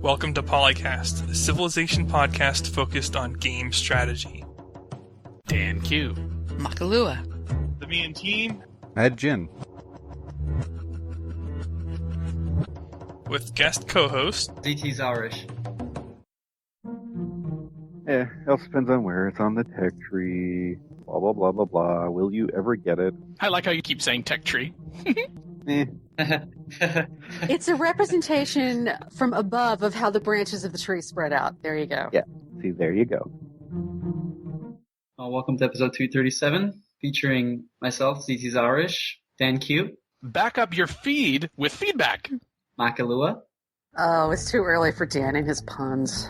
Welcome to PolyCast, a civilization podcast focused on game strategy. Dan Q. Makalua. The Me and Team. Mad Jin. With guest co-host ZT's Irish. It also depends on where it's on the tech tree. Blah, blah, blah, blah, blah. Will you ever get it? I like how you keep saying tech tree. It's a representation from above of how the branches of the tree spread out. There you go. Yeah. See, there you go. Welcome to episode 237, featuring myself, ZT's Irish, Dan Q. Back up your feed with feedback. Makalua. Oh, it's too early for Dan and his puns.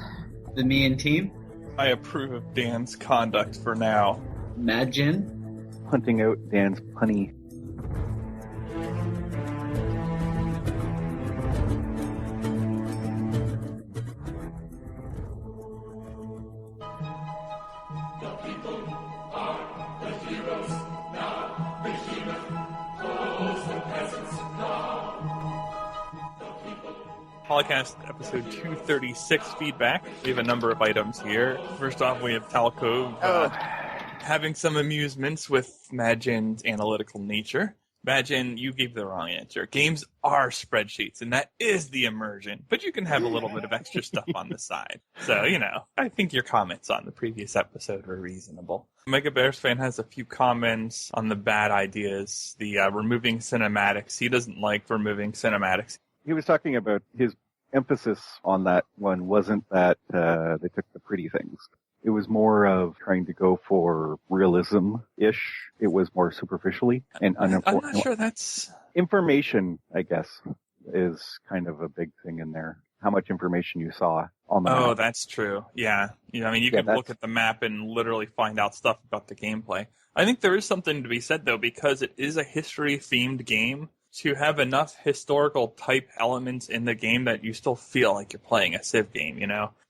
The Me and Team. I approve of Dan's conduct for now. Mad Jin. Hunting out Dan's punny. PolyCast episode 236 feedback. We have a number of items here. First off, we have Talco having some amusements with Madjin's analytical nature. Madjin, you gave the wrong answer. Games are spreadsheets, and that is the immersion. But you can have a little bit of extra stuff on the side. So, I think your comments on the previous episode were reasonable. Mega Bears fan has a few comments on the bad ideas. The removing cinematics. He doesn't like removing cinematics. He was talking about his emphasis on that one wasn't that they took the pretty things. It was more of trying to go for realism-ish. It was more superficially and unimportant. I'm not sure that's... Information, I guess, is kind of a big thing in there. How much information you saw on the map. Oh, that's true. Yeah. You can look at the map and literally find out stuff about the gameplay. I think there is something to be said, though, because it is a history-themed game. To have enough historical type elements in the game that you still feel like you're playing a Civ game,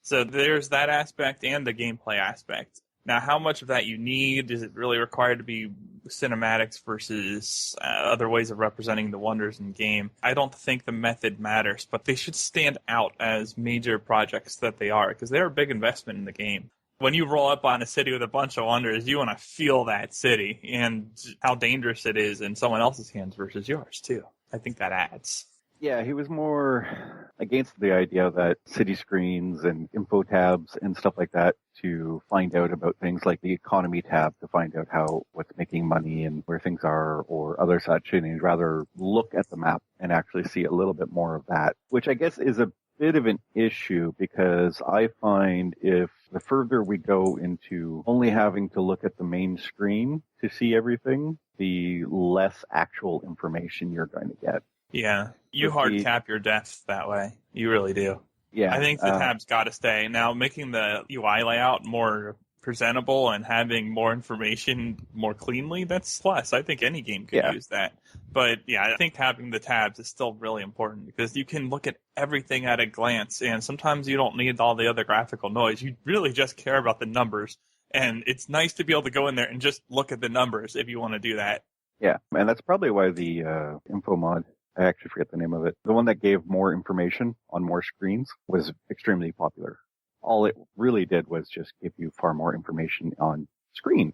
So there's that aspect and the gameplay aspect. Now, how much of that you need? Is it really required to be cinematics versus other ways of representing the wonders in game? I don't think the method matters, but they should stand out as major projects that they are, because they're a big investment in the game. When you roll up on a city with a bunch of wonders, you want to feel that city and how dangerous it is in someone else's hands versus yours, too. I think that adds. Yeah, he was more against the idea that city screens and info tabs and stuff like that to find out about things like the economy tab to find out what's making money and where things are or other such. And he'd rather look at the map and actually see a little bit more of that, which I guess is a bit of an issue because I find if the further we go into only having to look at the main screen to see everything, the less actual information you're going to get. Yeah, you hard cap your depth that way. You really do. Yeah, I think the tab's got to stay. Now, making the UI layout more presentable and having more information more cleanly, that's plus. I think any game could use that. But yeah, I think having the tabs is still really important because you can look at everything at a glance, and sometimes you don't need all the other graphical noise. You really just care about the numbers, and it's nice to be able to go in there and just look at the numbers if you want to do that. Yeah, and that's probably why the info mod, I actually forget the name of it, the one that gave more information on more screens was extremely popular. All it really did was just give you far more information on screens.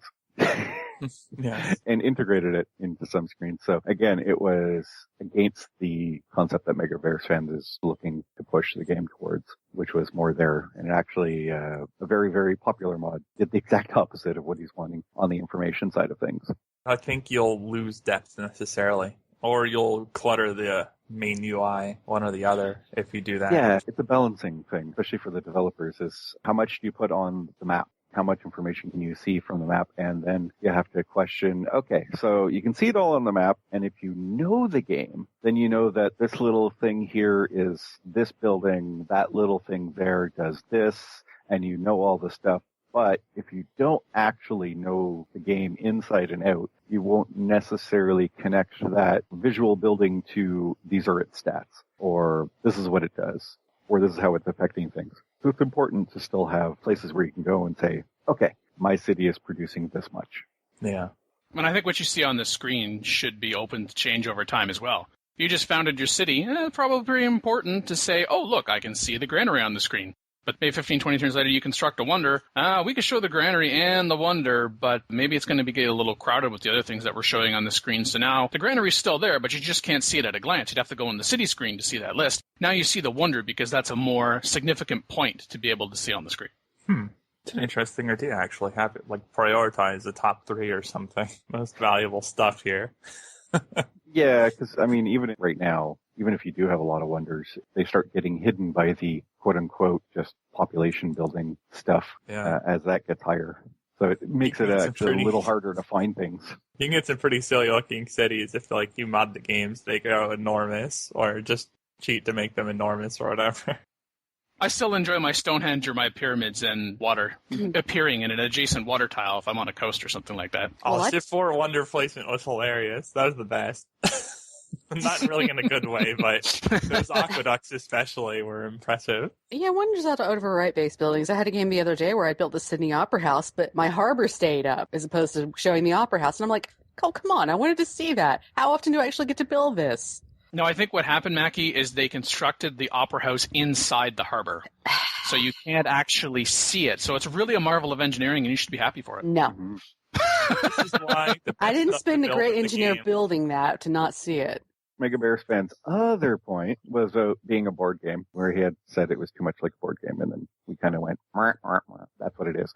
Yeah. And integrated it into some screens. So again, it was against the concept that Mega Bears fans is looking to push the game towards, which was more there. And actually, a very, very popular mod did the exact opposite of what he's wanting on the information side of things. I think you'll lose depth necessarily, or you'll clutter the main UI, one or the other, if you do that. Yeah, it's a balancing thing, especially for the developers, is how much do you put on the map? How much information can you see from the map? And then you have to question, okay, so you can see it all on the map, and if you know the game, then you know that this little thing here is this building, that little thing there does this, and you know all the stuff. But if you don't actually know the game inside and out, you won't necessarily connect that visual building to these are its stats, or this is what it does, or this is how it's affecting things. So it's important to still have places where you can go and say, okay, my city is producing this much. Yeah. And I think what you see on the screen should be open to change over time as well. You just founded your city. Probably pretty important to say, oh, look, I can see the granary on the screen. But maybe 15, 20 turns later, you construct a wonder. We could show the granary and the wonder, but maybe it's going to get a little crowded with the other things that we're showing on the screen. So now the granary's still there, but you just can't see it at a glance. You'd have to go in the city screen to see that list. Now you see the wonder because that's a more significant point to be able to see on the screen. It's an interesting idea, actually. Have it prioritize the top 3 or something. Most valuable stuff here. Yeah, because, even right now, even if you do have a lot of wonders, they start getting hidden by the quote-unquote just population building stuff as that gets higher. So it makes it actually a little harder to find things. You can get some pretty silly-looking cities if you mod the games, they go enormous, or just cheat to make them enormous or whatever. I still enjoy my Stonehenge or my pyramids and water appearing in an adjacent water tile if I'm on a coast or something like that. Civ 4 wonder placement was hilarious. That was the best. Not really in a good way, but those aqueducts especially were impressive. Yeah, wonders how to overwrite base buildings. I had a game the other day where I built the Sydney Opera House, but my harbor stayed up as opposed to showing the Opera House. And I'm like, oh, come on, I wanted to see that. How often do I actually get to build this? No, I think what happened, Mackie, is they constructed the Opera House inside the harbor. So you can't actually see it. So it's really a marvel of engineering, and you should be happy for it. No. Mm-hmm. This is why I didn't spend a great engineer building that to not see it. Mega Bear Span's other point was being a board game, where he had said it was too much like a board game, and then we kind of went, "Mwah, mwah, mwah." That's what it is.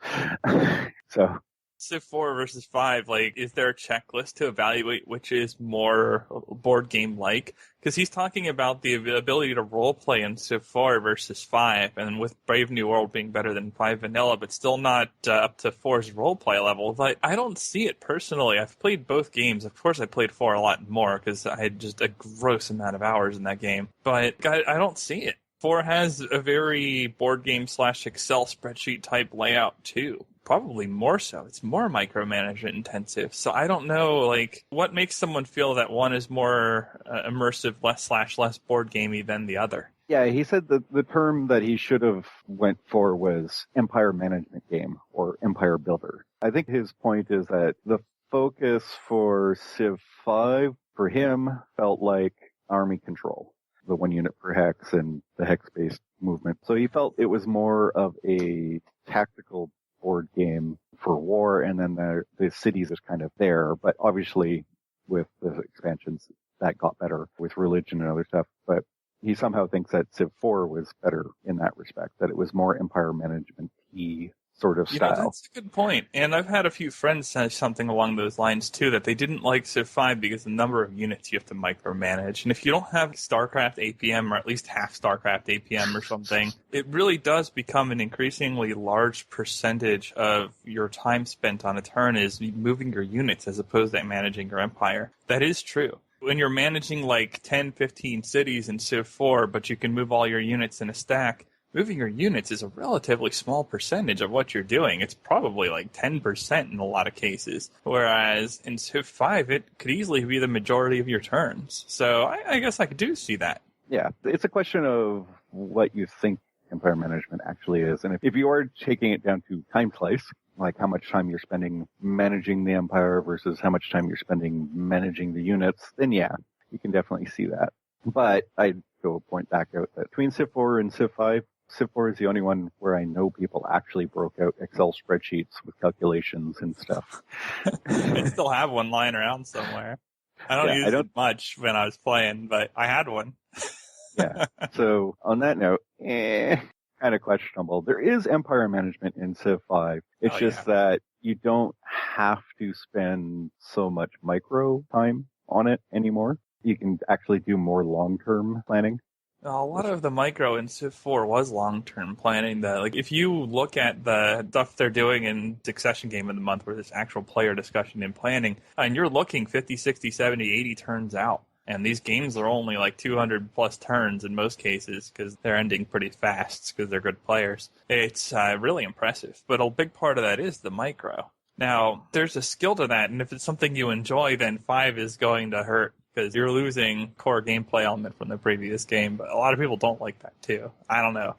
So Civ 4 versus 5, is there a checklist to evaluate which is more board game-like? Because he's talking about the ability to roleplay in Civ 4 versus 5, and with Brave New World being better than 5 vanilla, but still not up to 4's roleplay level. I don't see it personally. I've played both games. Of course, I played 4 a lot more, because I had just a gross amount of hours in that game. But I don't see it. 4 has a very board game / Excel spreadsheet type layout, too. Probably more so. It's more micromanagement intensive. So I don't know, what makes someone feel that one is more immersive, less board gamey than the other? Yeah, he said that the term that he should have went for was empire management game or empire builder. I think his point is that the focus for Civ 5 for him felt like army control, the 1 unit per hex and the hex-based movement. So he felt it was more of a tactical board game for war, and then the cities is kind of there. But obviously, with the expansions, that got better with religion and other stuff. But he somehow thinks that Civ 4 was better in that respect, that it was more empire management-y sort of style. That's a good point. And I've had a few friends say something along those lines, too, that they didn't like Civ 5 because the number of units you have to micromanage. And if you don't have StarCraft APM, or at least half StarCraft APM or something, it really does become an increasingly large percentage of your time spent on a turn is moving your units as opposed to managing your empire. That is true. When you're managing 10, 15 cities in Civ 4, but you can move all your units in a stack, moving your units is a relatively small percentage of what you're doing. It's probably 10% in a lot of cases. Whereas in Civ 5, it could easily be the majority of your turns. So I guess I do see that. Yeah, it's a question of what you think empire management actually is. And if you are taking it down to time slice, like how much time you're spending managing the empire versus how much time you're spending managing the units, then yeah, you can definitely see that. But I'd go point back out that between Civ 4 and Civ 5, Civ 4 is the only one where I know people actually broke out Excel spreadsheets with calculations and stuff. I still have one lying around somewhere. I don't use it much when I was playing, but I had one. Yeah. So on that note, kind of questionable. There is empire management in Civ 5. It's that you don't have to spend so much micro time on it anymore. You can actually do more long-term planning. A lot of the micro in Civ 4 was long-term planning. If you look at the stuff they're doing in Succession Game of the Month, where there's actual player discussion and planning, and you're looking 50, 60, 70, 80 turns out. And these games are only 200 plus turns in most cases because they're ending pretty fast because they're good players. It's really impressive. But a big part of that is the micro. Now, there's a skill to that, and if it's something you enjoy, then 5 is going to hurt because you're losing core gameplay element from the previous game. But a lot of people don't like that, too. I don't know.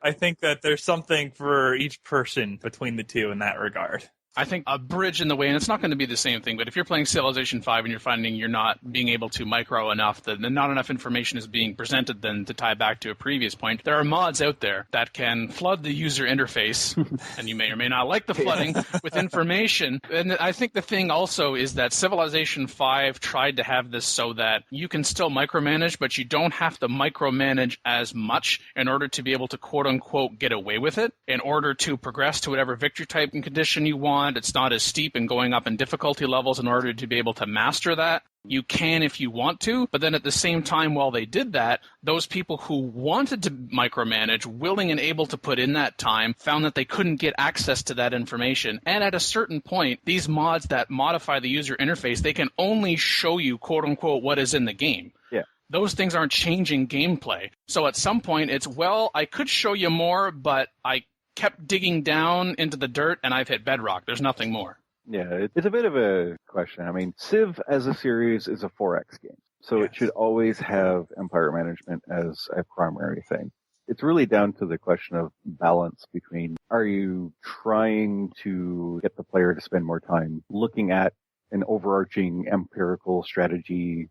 I think that there's something for each person between the two in that regard. I think a bridge in the way, and it's not going to be the same thing, but if you're playing Civilization 5 and you're finding you're not being able to micro enough, that not enough information is being presented, then to tie back to a previous point, there are mods out there that can flood the user interface, and you may or may not like the flooding, with information. And I think the thing also is that Civilization 5 tried to have this so that you can still micromanage, but you don't have to micromanage as much in order to be able to quote-unquote get away with it, in order to progress to whatever victory type and condition you want. It's not as steep and going up in difficulty levels in order to be able to master that. You can if you want to, but then at the same time while they did that, those people who wanted to micromanage, willing and able to put in that time, found that they couldn't get access to that information. And at a certain point, these mods that modify the user interface, they can only show you quote-unquote what is in the game. Yeah. Those things aren't changing gameplay. So at some point, it's, well, I could show you more, but I kept digging down into the dirt and I've hit bedrock. There's nothing more. Yeah, it's a bit of a question. I mean, Civ as a series is a 4X game, so It should always have empire management as a primary thing. It's really down to the question of balance between, are you trying to get the player to spend more time looking at an overarching empirical strategy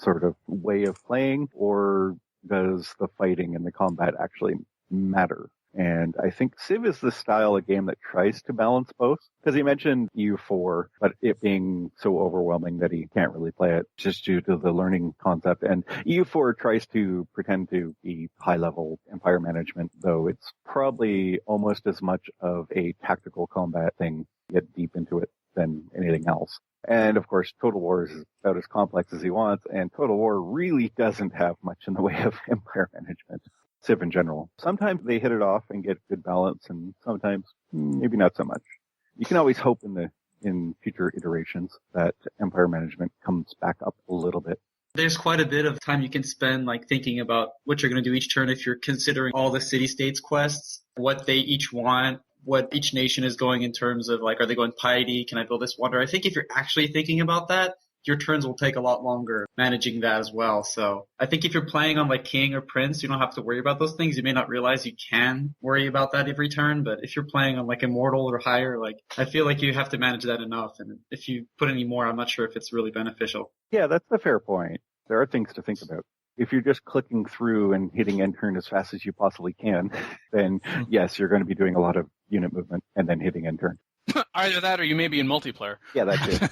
sort of way of playing, or does the fighting and the combat actually matter? And I think Civ is the style of game that tries to balance both. Because he mentioned EU4, but it being so overwhelming that he can't really play it just due to the learning concept. And EU4 tries to pretend to be high-level empire management, though it's probably almost as much of a tactical combat thing, get deep into it, than anything else. And of course, Total War is about as complex as he wants, and Total War really doesn't have much in the way of empire management. Civ in general. Sometimes they hit it off and get good balance, and sometimes maybe not so much. You can always hope in future iterations that empire management comes back up a little bit. There's quite a bit of time you can spend like thinking about what you're going to do each turn if you're considering all the city-states quests, what they each want, what each nation is going in terms of like, are they going piety? Can I build this wonder? I think if you're actually thinking about that, your turns will take a lot longer managing that as well. So I think if you're playing on like King or Prince, you don't have to worry about those things. You may not realize you can worry about that every turn, but if you're playing on like Immortal or higher, like I feel like you have to manage that enough. And if you put any more, I'm not sure if it's really beneficial. Yeah, that's a fair point. There are things to think about. If you're just clicking through and hitting end turn as fast as you possibly can, then yes, you're going to be doing a lot of unit movement and then hitting end turn. Either that or you may be in multiplayer. Yeah, that's it.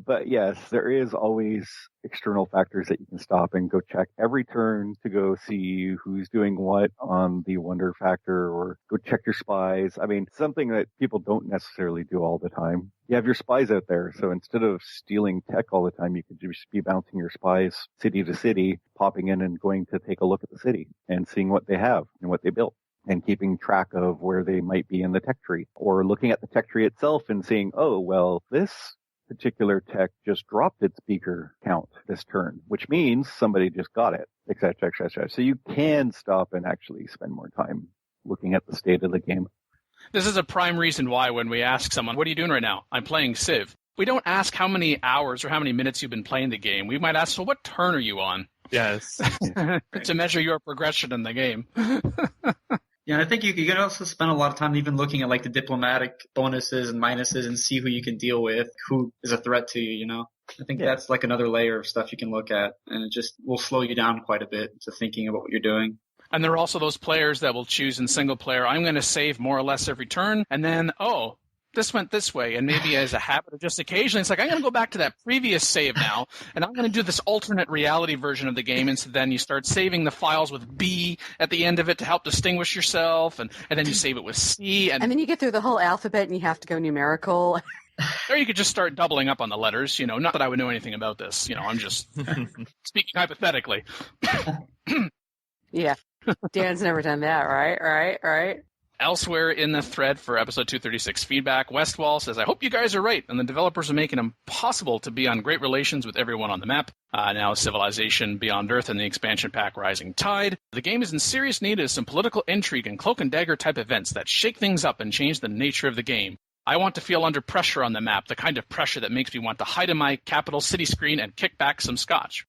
But yes, there is always external factors that you can stop and go check every turn to go see who's doing what on the wonder factor, or go check your spies. I mean, something that people don't necessarily do all the time. You have your spies out there, so instead of stealing tech all the time, you could just be bouncing your spies city to city, popping in and going to take a look at the city and seeing what they have and what they built, and keeping track of where they might be in the tech tree, or looking at the tech tree itself and seeing, oh, well, this particular tech just dropped its beaker count this turn, which means somebody just got it, et cetera, et cetera. So you can stop and actually spend more time looking at the state of the game. This is a prime reason why when we ask someone, what are you doing right now? I'm playing Civ. We don't ask how many hours or how many minutes you've been playing the game. We might ask, well, what turn are you on? Yes. To measure your progression in the game. Yeah, I think you can also spend a lot of time even looking at like the diplomatic bonuses and minuses and see who you can deal with, who is a threat to you, you know? I think that's like another layer of stuff you can look at, and it just will slow you down quite a bit to thinking about what you're doing. And there are also those players that will choose in single player, I'm going to save more or less every turn, and then, oh, this went this way, and maybe as a habit or just occasionally, it's like, I'm going to go back to that previous save now, and I'm going to do this alternate reality version of the game, and so then you start saving the files with B at the end of it to help distinguish yourself, and then you save it with C. And then you get through the whole alphabet, and you have to go numerical. Or you could just start doubling up on the letters, you know, not that I would know anything about this, you know, I'm just speaking hypothetically. Yeah. Dan's never done that, right? Elsewhere in the thread for episode 236 feedback, Westwall says, I hope you guys are right, and the developers are making it impossible to be on great relations with everyone on the map. Now Civilization Beyond Earth and the expansion pack Rising Tide. The game is in serious need of some political intrigue and cloak and dagger type events that shake things up and change the nature of the game. I want to feel under pressure on the map, the kind of pressure that makes me want to hide in my capital city screen and kick back some scotch.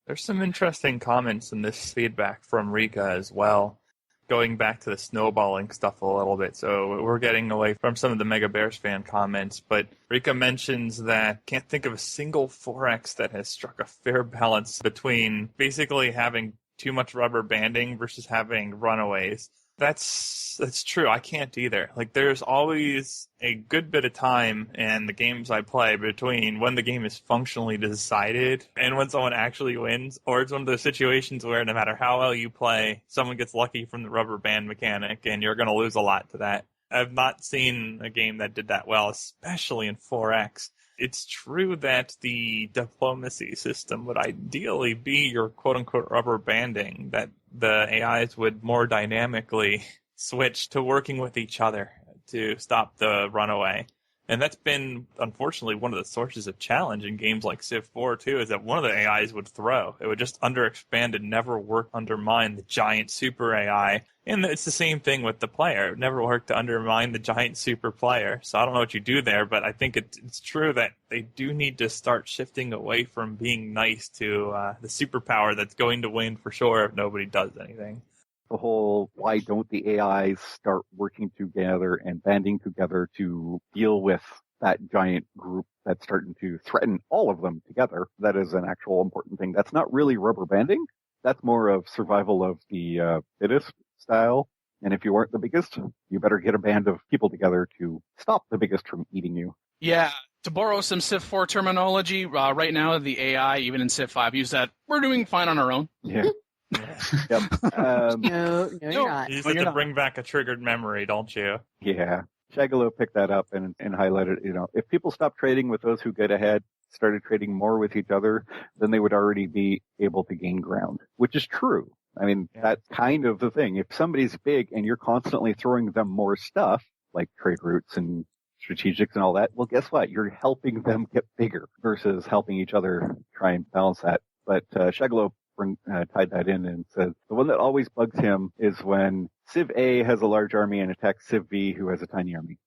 There's some interesting comments in this feedback from Rika as well. going back to the snowballing stuff a little bit, so we're getting away from some of the Mega Bears fan comments, but Rika mentions that can't think of a single 4X that has struck a fair balance between basically having too much rubber banding versus having runaways. That's true. I can't either. Like, there's always a good bit of time in the games I play between when the game is functionally decided and when someone actually wins, or it's one of those situations where no matter how well you play, someone gets lucky from the rubber band mechanic and you're going to lose a lot to that. I've not seen a game that did that well, especially in 4X. It's true that the diplomacy system would ideally be your quote-unquote rubber banding, that the AIs would more dynamically switch to working with each other to stop the runaway. And that's been, unfortunately, one of the sources of challenge in games like Civ 4, too, is that one of the AIs would throw. It would just underexpand and never work to undermine the giant super AI. And it's the same thing with the player. It would never work to undermine the giant super player. So I don't know what you do there, but I think it's true that they do need to start shifting away from being nice to the superpower that's going to win for sure if nobody does anything. The whole, why don't the AIs start working together and banding together to deal with that giant group that's starting to threaten all of them together? That is an actual important thing. That's not really rubber banding. That's more of survival of the fittest style. And if you aren't the biggest, you better get a band of people together to stop the biggest from eating you. Yeah. To borrow some Civ 4 terminology, right now the AI, even in Civ 5, use that, we're doing fine on our own. Yeah. Yep. No, you're not. You just have to bring back a triggered memory, don't you? Yeah. Shagalo picked that up and highlighted, if people stopped trading with those who get ahead, started trading more with each other, then they would already be able to gain ground, which is true. I mean, that's kind of the thing. If somebody's big and you're constantly throwing them more stuff, like trade routes and strategics and all that, well, guess what? You're helping them get bigger versus helping each other try and balance that. But Shagalo tied that in and said the one that always bugs him is when Civ A has a large army and attacks Civ B, who has a tiny army.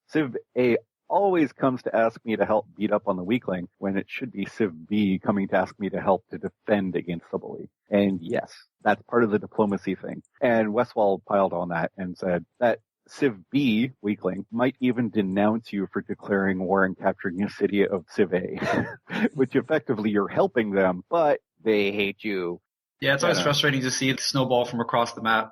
Civ A always comes to ask me to help beat up on the weakling when it should be Civ B coming to ask me to help to defend against the bully. And yes, that's part of the diplomacy thing. And Westwall piled on that and said that Civ B weakling might even denounce you for declaring war and capturing a city of Civ A, which effectively you're helping them, but they hate you. Yeah, it's always frustrating to see it snowball from across the map.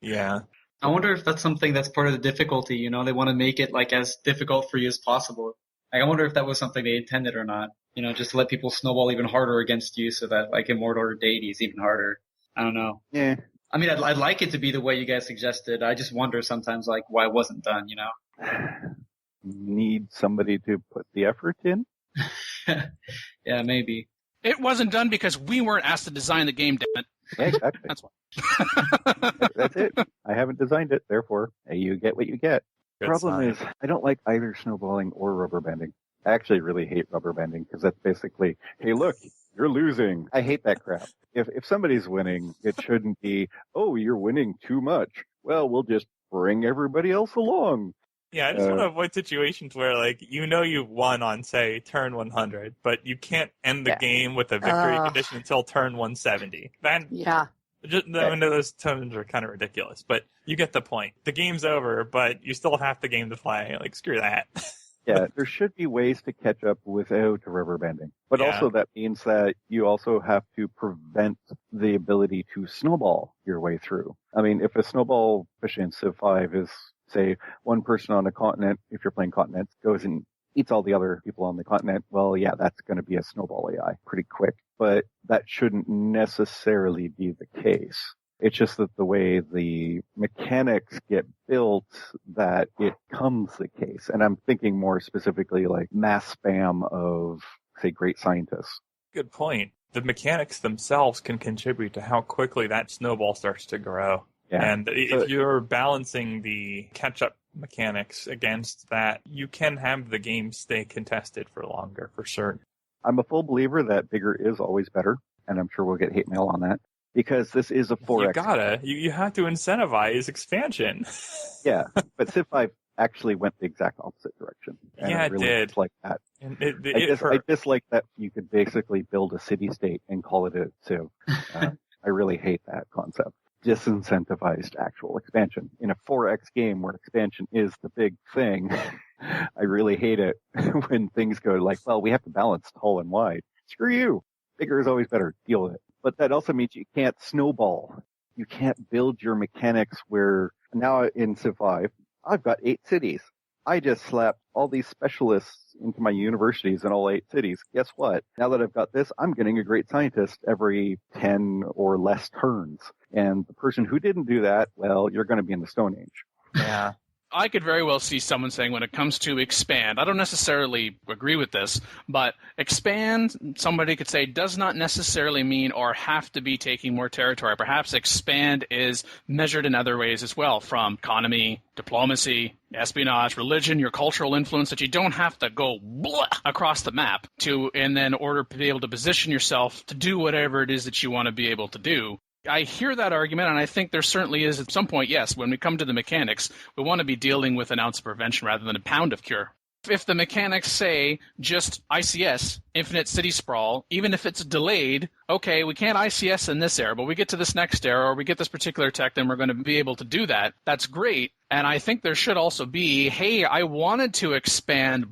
Yeah. I wonder if that's something that's part of the difficulty, they want to make it like as difficult for you as possible. Like, I wonder if that was something they intended or not, just to let people snowball even harder against you so that like Immortal or Deity is even harder. I don't know. Yeah. I mean, I'd like it to be the way you guys suggested. I just wonder sometimes like why it wasn't done, Need somebody to put the effort in? Yeah, maybe. It wasn't done because we weren't asked to design the game, damn it. Yeah, exactly. That's why. That's it. I haven't designed it, therefore, you get what you get. The problem is, I don't like either snowballing or rubber banding. I actually really hate rubber banding because that's basically, hey, look, you're losing. I hate that crap. If somebody's winning, it shouldn't be, oh, you're winning too much. Well, we'll just bring everybody else along. Yeah, I just want to avoid situations where, you've won on, say, turn 100, but you can't end the game with a victory condition until turn 170. Those turns are kind of ridiculous, but you get the point. The game's over, but you still have half the game to play. Screw that. Yeah, there should be ways to catch up without rubber banding. But also that means that you also have to prevent the ability to snowball your way through. I mean, if a snowball, especially in Civ 5, is, say, one person on a continent, if you're playing continents, goes and eats all the other people on the continent, well, yeah, that's going to be a snowball AI pretty quick. But that shouldn't necessarily be the case. It's just that the way the mechanics get built that it comes the case. And I'm thinking more specifically like mass spam of, say, great scientists. Good point. The mechanics themselves can contribute to how quickly that snowball starts to grow. Yeah. And if you're balancing the catch-up mechanics against that, you can have the game stay contested for longer, for sure. I'm a full believer that bigger is always better, and I'm sure we'll get hate mail on that. Because this is a 4X. You have to incentivize expansion. Yeah, but Civ 5 actually went the exact opposite direction. And yeah, I really did. Dislike that. And I dislike that you could basically build a city-state and call it a Civ. I really hate that concept. disincentivized actual expansion. In a 4X game where expansion is the big thing, I really hate it when things go like, well, we have to balance tall and wide. Screw you. Bigger is always better. Deal with it. But that also means you can't snowball. You can't build your mechanics where now in Civ 5, I've got 8 cities. I just slapped all these specialists into my universities in all 8 cities. Guess what? Now that I've got this, I'm getting a great scientist every 10 or less turns. And the person who didn't do that, well, you're going to be in the Stone Age. Yeah. I could very well see someone saying when it comes to expand, I don't necessarily agree with this, but expand, somebody could say, does not necessarily mean or have to be taking more territory. Perhaps expand is measured in other ways as well, from economy, diplomacy, espionage, religion, your cultural influence, that you don't have to go blah across the map to, and then order to be able to position yourself to do whatever it is that you want to be able to do. I hear that argument, and I think there certainly is at some point, yes, when we come to the mechanics, we want to be dealing with an ounce of prevention rather than a pound of cure. If the mechanics say just ICS, infinite city sprawl, even if it's delayed, okay, we can't ICS in this era, but we get to this next era, or we get this particular tech, then we're going to be able to do that. That's great. And I think there should also be, hey, I wanted to expand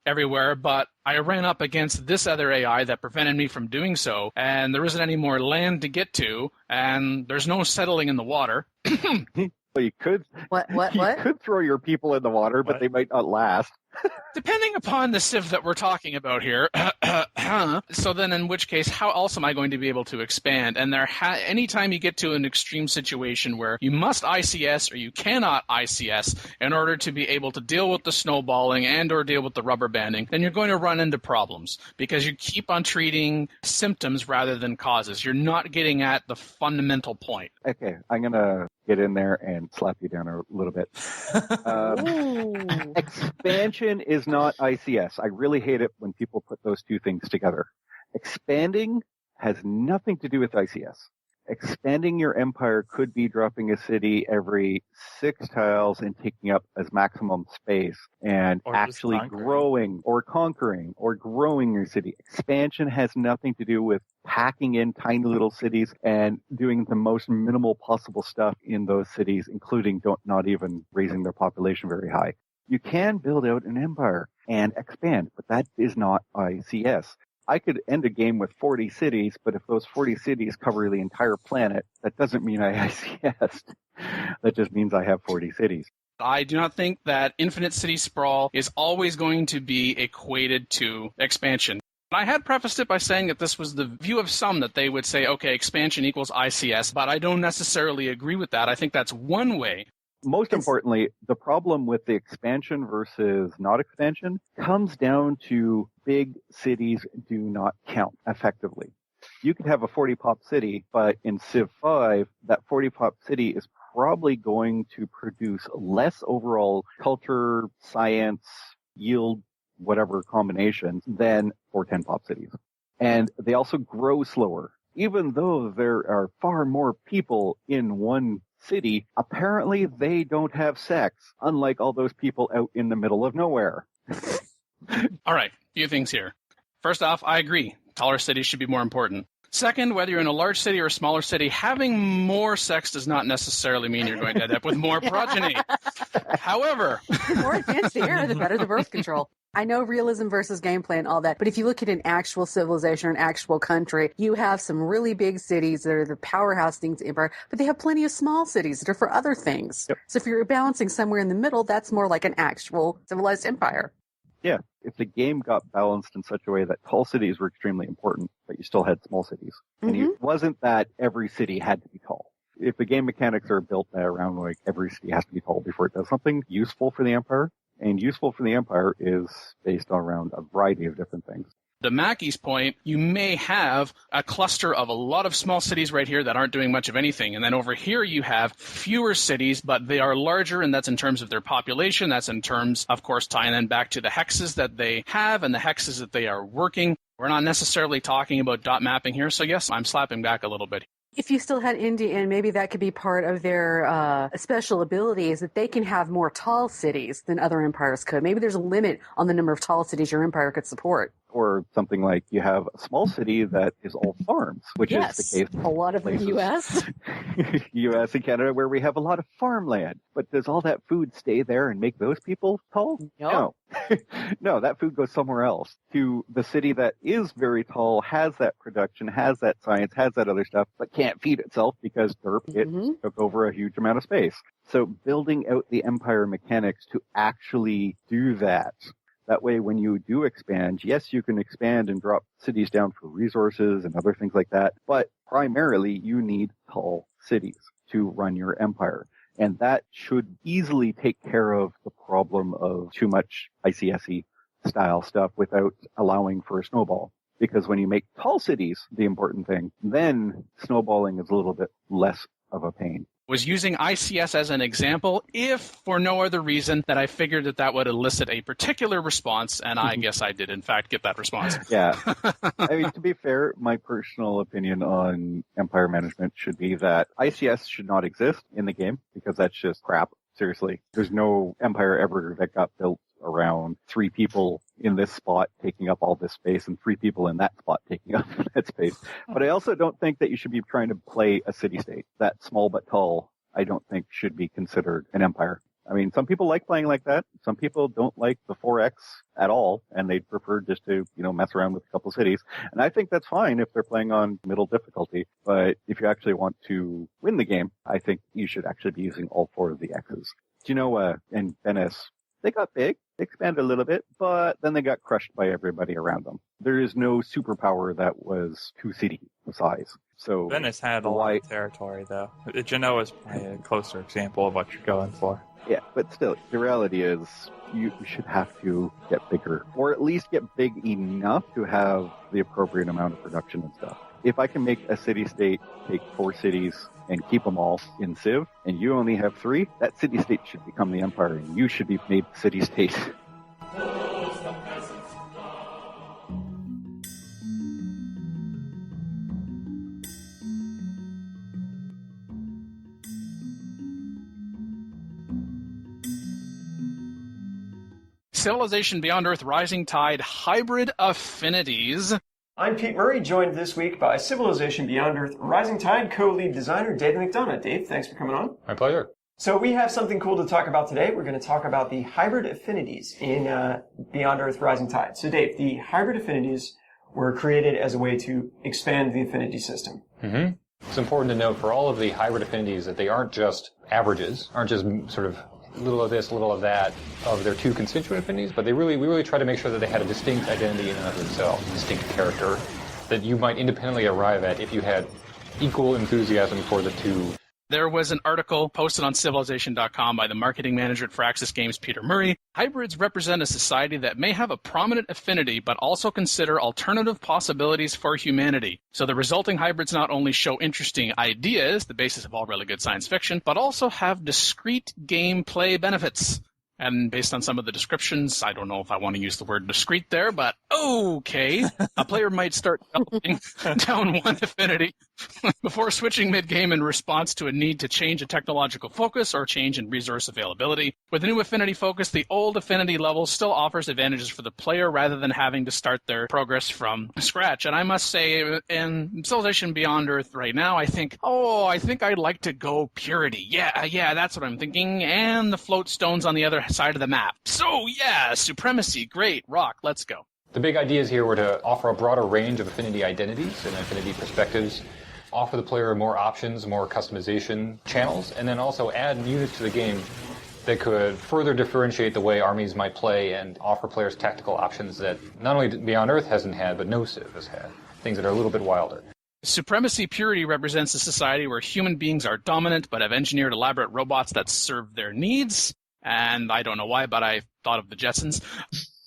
everywhere, but I ran up against this other AI that prevented me from doing so, and there isn't any more land to get to, and there's no settling in the water. Well, you could. You could throw your people in the water, but they might not last. Depending upon the civ that we're talking about here, so then in which case, how else am I going to be able to expand? And anytime you get to an extreme situation where you must ICS or you cannot ICS in order to be able to deal with the snowballing and or deal with the rubber banding, then you're going to run into problems because you keep on treating symptoms rather than causes. You're not getting at the fundamental point. Okay, I'm going to get in there and slap you down a little bit. Expansion is not ICS. I really hate it when people put those two things together. Expanding has nothing to do with ICS. Expanding your empire could be dropping a city every 6 tiles and taking up as maximum space and or actually growing or conquering or growing your city. Expansion has nothing to do with packing in tiny little cities and doing the most minimal possible stuff in those cities, including not even raising their population very high. You can build out an empire and expand, but that is not ICS. I could end a game with 40 cities, but if those 40 cities cover the entire planet, that doesn't mean I ICS'd. That just means I have 40 cities. I do not think that infinite city sprawl is always going to be equated to expansion. I had prefaced it by saying that this was the view of some, that they would say, okay, expansion equals ICS, but I don't necessarily agree with that. I think that's one way. Most importantly, the problem with the expansion versus not expansion comes down to big cities do not count effectively. You could have a 40-pop city, but in Civ 5, that 40-pop city is probably going to produce less overall culture, science, yield, whatever combinations than 4 10-pop cities. And they also grow slower. Even though there are far more people in one city, apparently they don't have sex, unlike all those people out in the middle of nowhere. All right, few things here. First off, I agree. Taller cities should be more important. Second, whether you're in a large city or a smaller city, having more sex does not necessarily mean you're going to end up with more progeny. However, the more advanced the era, the better the birth control. I know realism versus gameplay and all that, but if you look at an actual civilization or an actual country, you have some really big cities that are the powerhouse things, empire, but they have plenty of small cities that are for other things. Yep. So if you're balancing somewhere in the middle, that's more like an actual civilized empire. Yeah, if the game got balanced in such a way that tall cities were extremely important, but you still had small cities. And it wasn't that every city had to be tall. If the game mechanics are built around like every city has to be tall before it does something useful for the empire, and useful for the empire is based around a variety of different things. To Mackey's point, you may have a cluster of a lot of small cities right here that aren't doing much of anything. And then over here you have fewer cities, but they are larger, and that's in terms of their population. That's in terms, of course, tying then back to the hexes that they have and the hexes that they are working. We're not necessarily talking about dot mapping here, so yes, I'm slapping back a little bit. If you still had India, and maybe that could be part of their special ability, is that they can have more tall cities than other empires could. Maybe there's a limit on the number of tall cities your empire could support. Or something like you have a small city that is all farms, which is the case. A lot of the U.S. U.S. and Canada, where we have a lot of farmland. But does all that food stay there and make those people tall? No. No, that food goes somewhere else. To the city that is very tall, has that production, has that science, has that other stuff, but can't feed itself because it took over a huge amount of space. So building out the empire mechanics to actually do that. That way, when you do expand, yes, you can expand and drop cities down for resources and other things like that, but primarily you need tall cities to run your empire. And that should easily take care of the problem of too much ICSE style stuff without allowing for a snowball. Because when you make tall cities the important thing, then snowballing is a little bit less of a pain. Was using ICS as an example, if for no other reason that I figured that would elicit a particular response, and I guess I did in fact get that response. Yeah. I mean, to be fair, my personal opinion on empire management should be that ICS should not exist in the game, because that's just crap. Seriously. There's no empire ever that got built around 3 people in this spot taking up all this space and 3 people in that spot taking up that space. But I also don't think that you should be trying to play a city-state. That small but tall, I don't think should be considered an empire. I mean, some people like playing like that. Some people don't like the 4X at all, and they'd prefer just to, mess around with a couple cities. And I think that's fine if they're playing on middle difficulty. But if you actually want to win the game, I think you should actually be using all 4 of the X's. Do you know, in Venice, they got big, they expanded a little bit, but then they got crushed by everybody around them. There is no superpower that was 2 city size. So Venice had a lot of territory, though. Genoa is probably a closer example of what you're going for. Yeah, but still, the reality is you should have to get bigger, or at least get big enough to have the appropriate amount of production and stuff. If I can make a city-state take 4 cities and keep them all in Civ, and you only have 3, that city-state should become the empire, and you should be made city-state. Civilization Beyond Earth Rising Tide Hybrid Affinities. I'm Pete Murray, joined this week by Civilization Beyond Earth Rising Tide co-lead designer Dave McDonough. Dave, thanks for coming on. My pleasure. So we have something cool to talk about today. We're going to talk about the hybrid affinities in Beyond Earth Rising Tide. So Dave, the hybrid affinities were created as a way to expand the affinity system. Mm-hmm. It's important to note for all of the hybrid affinities that they aren't just averages, aren't just sort of little of this, little of that of their 2 constituent affinities, but we really try to make sure that they had a distinct identity in and of themselves, a distinct character that you might independently arrive at if you had equal enthusiasm for the 2. There was an article posted on Civilization.com by the marketing manager at Firaxis Games, Peter Murray. Hybrids represent a society that may have a prominent affinity, but also consider alternative possibilities for humanity. So the resulting hybrids not only show interesting ideas, the basis of all really good science fiction, but also have discrete gameplay benefits. And based on some of the descriptions, I don't know if I want to use the word discrete there, but okay. A player might start developing down one affinity before switching mid-game in response to a need to change a technological focus or change in resource availability. With a new affinity focus, the old affinity level still offers advantages for the player rather than having to start their progress from scratch. And I must say, in Civilization Beyond Earth right now, I think I'd like to go purity. Yeah, that's what I'm thinking. And the float stones on the other side of the map. So, yeah, supremacy, great, rock, let's go. The big ideas here were to offer a broader range of affinity identities and affinity perspectives, offer the player more options, more customization channels, and then also add units to the game that could further differentiate the way armies might play and offer players tactical options that not only Beyond Earth hasn't had, but no Civ has had. Things that are a little bit wilder. Supremacy Purity represents a society where human beings are dominant but have engineered elaborate robots that serve their needs. And I don't know why, but I thought of the Jetsons.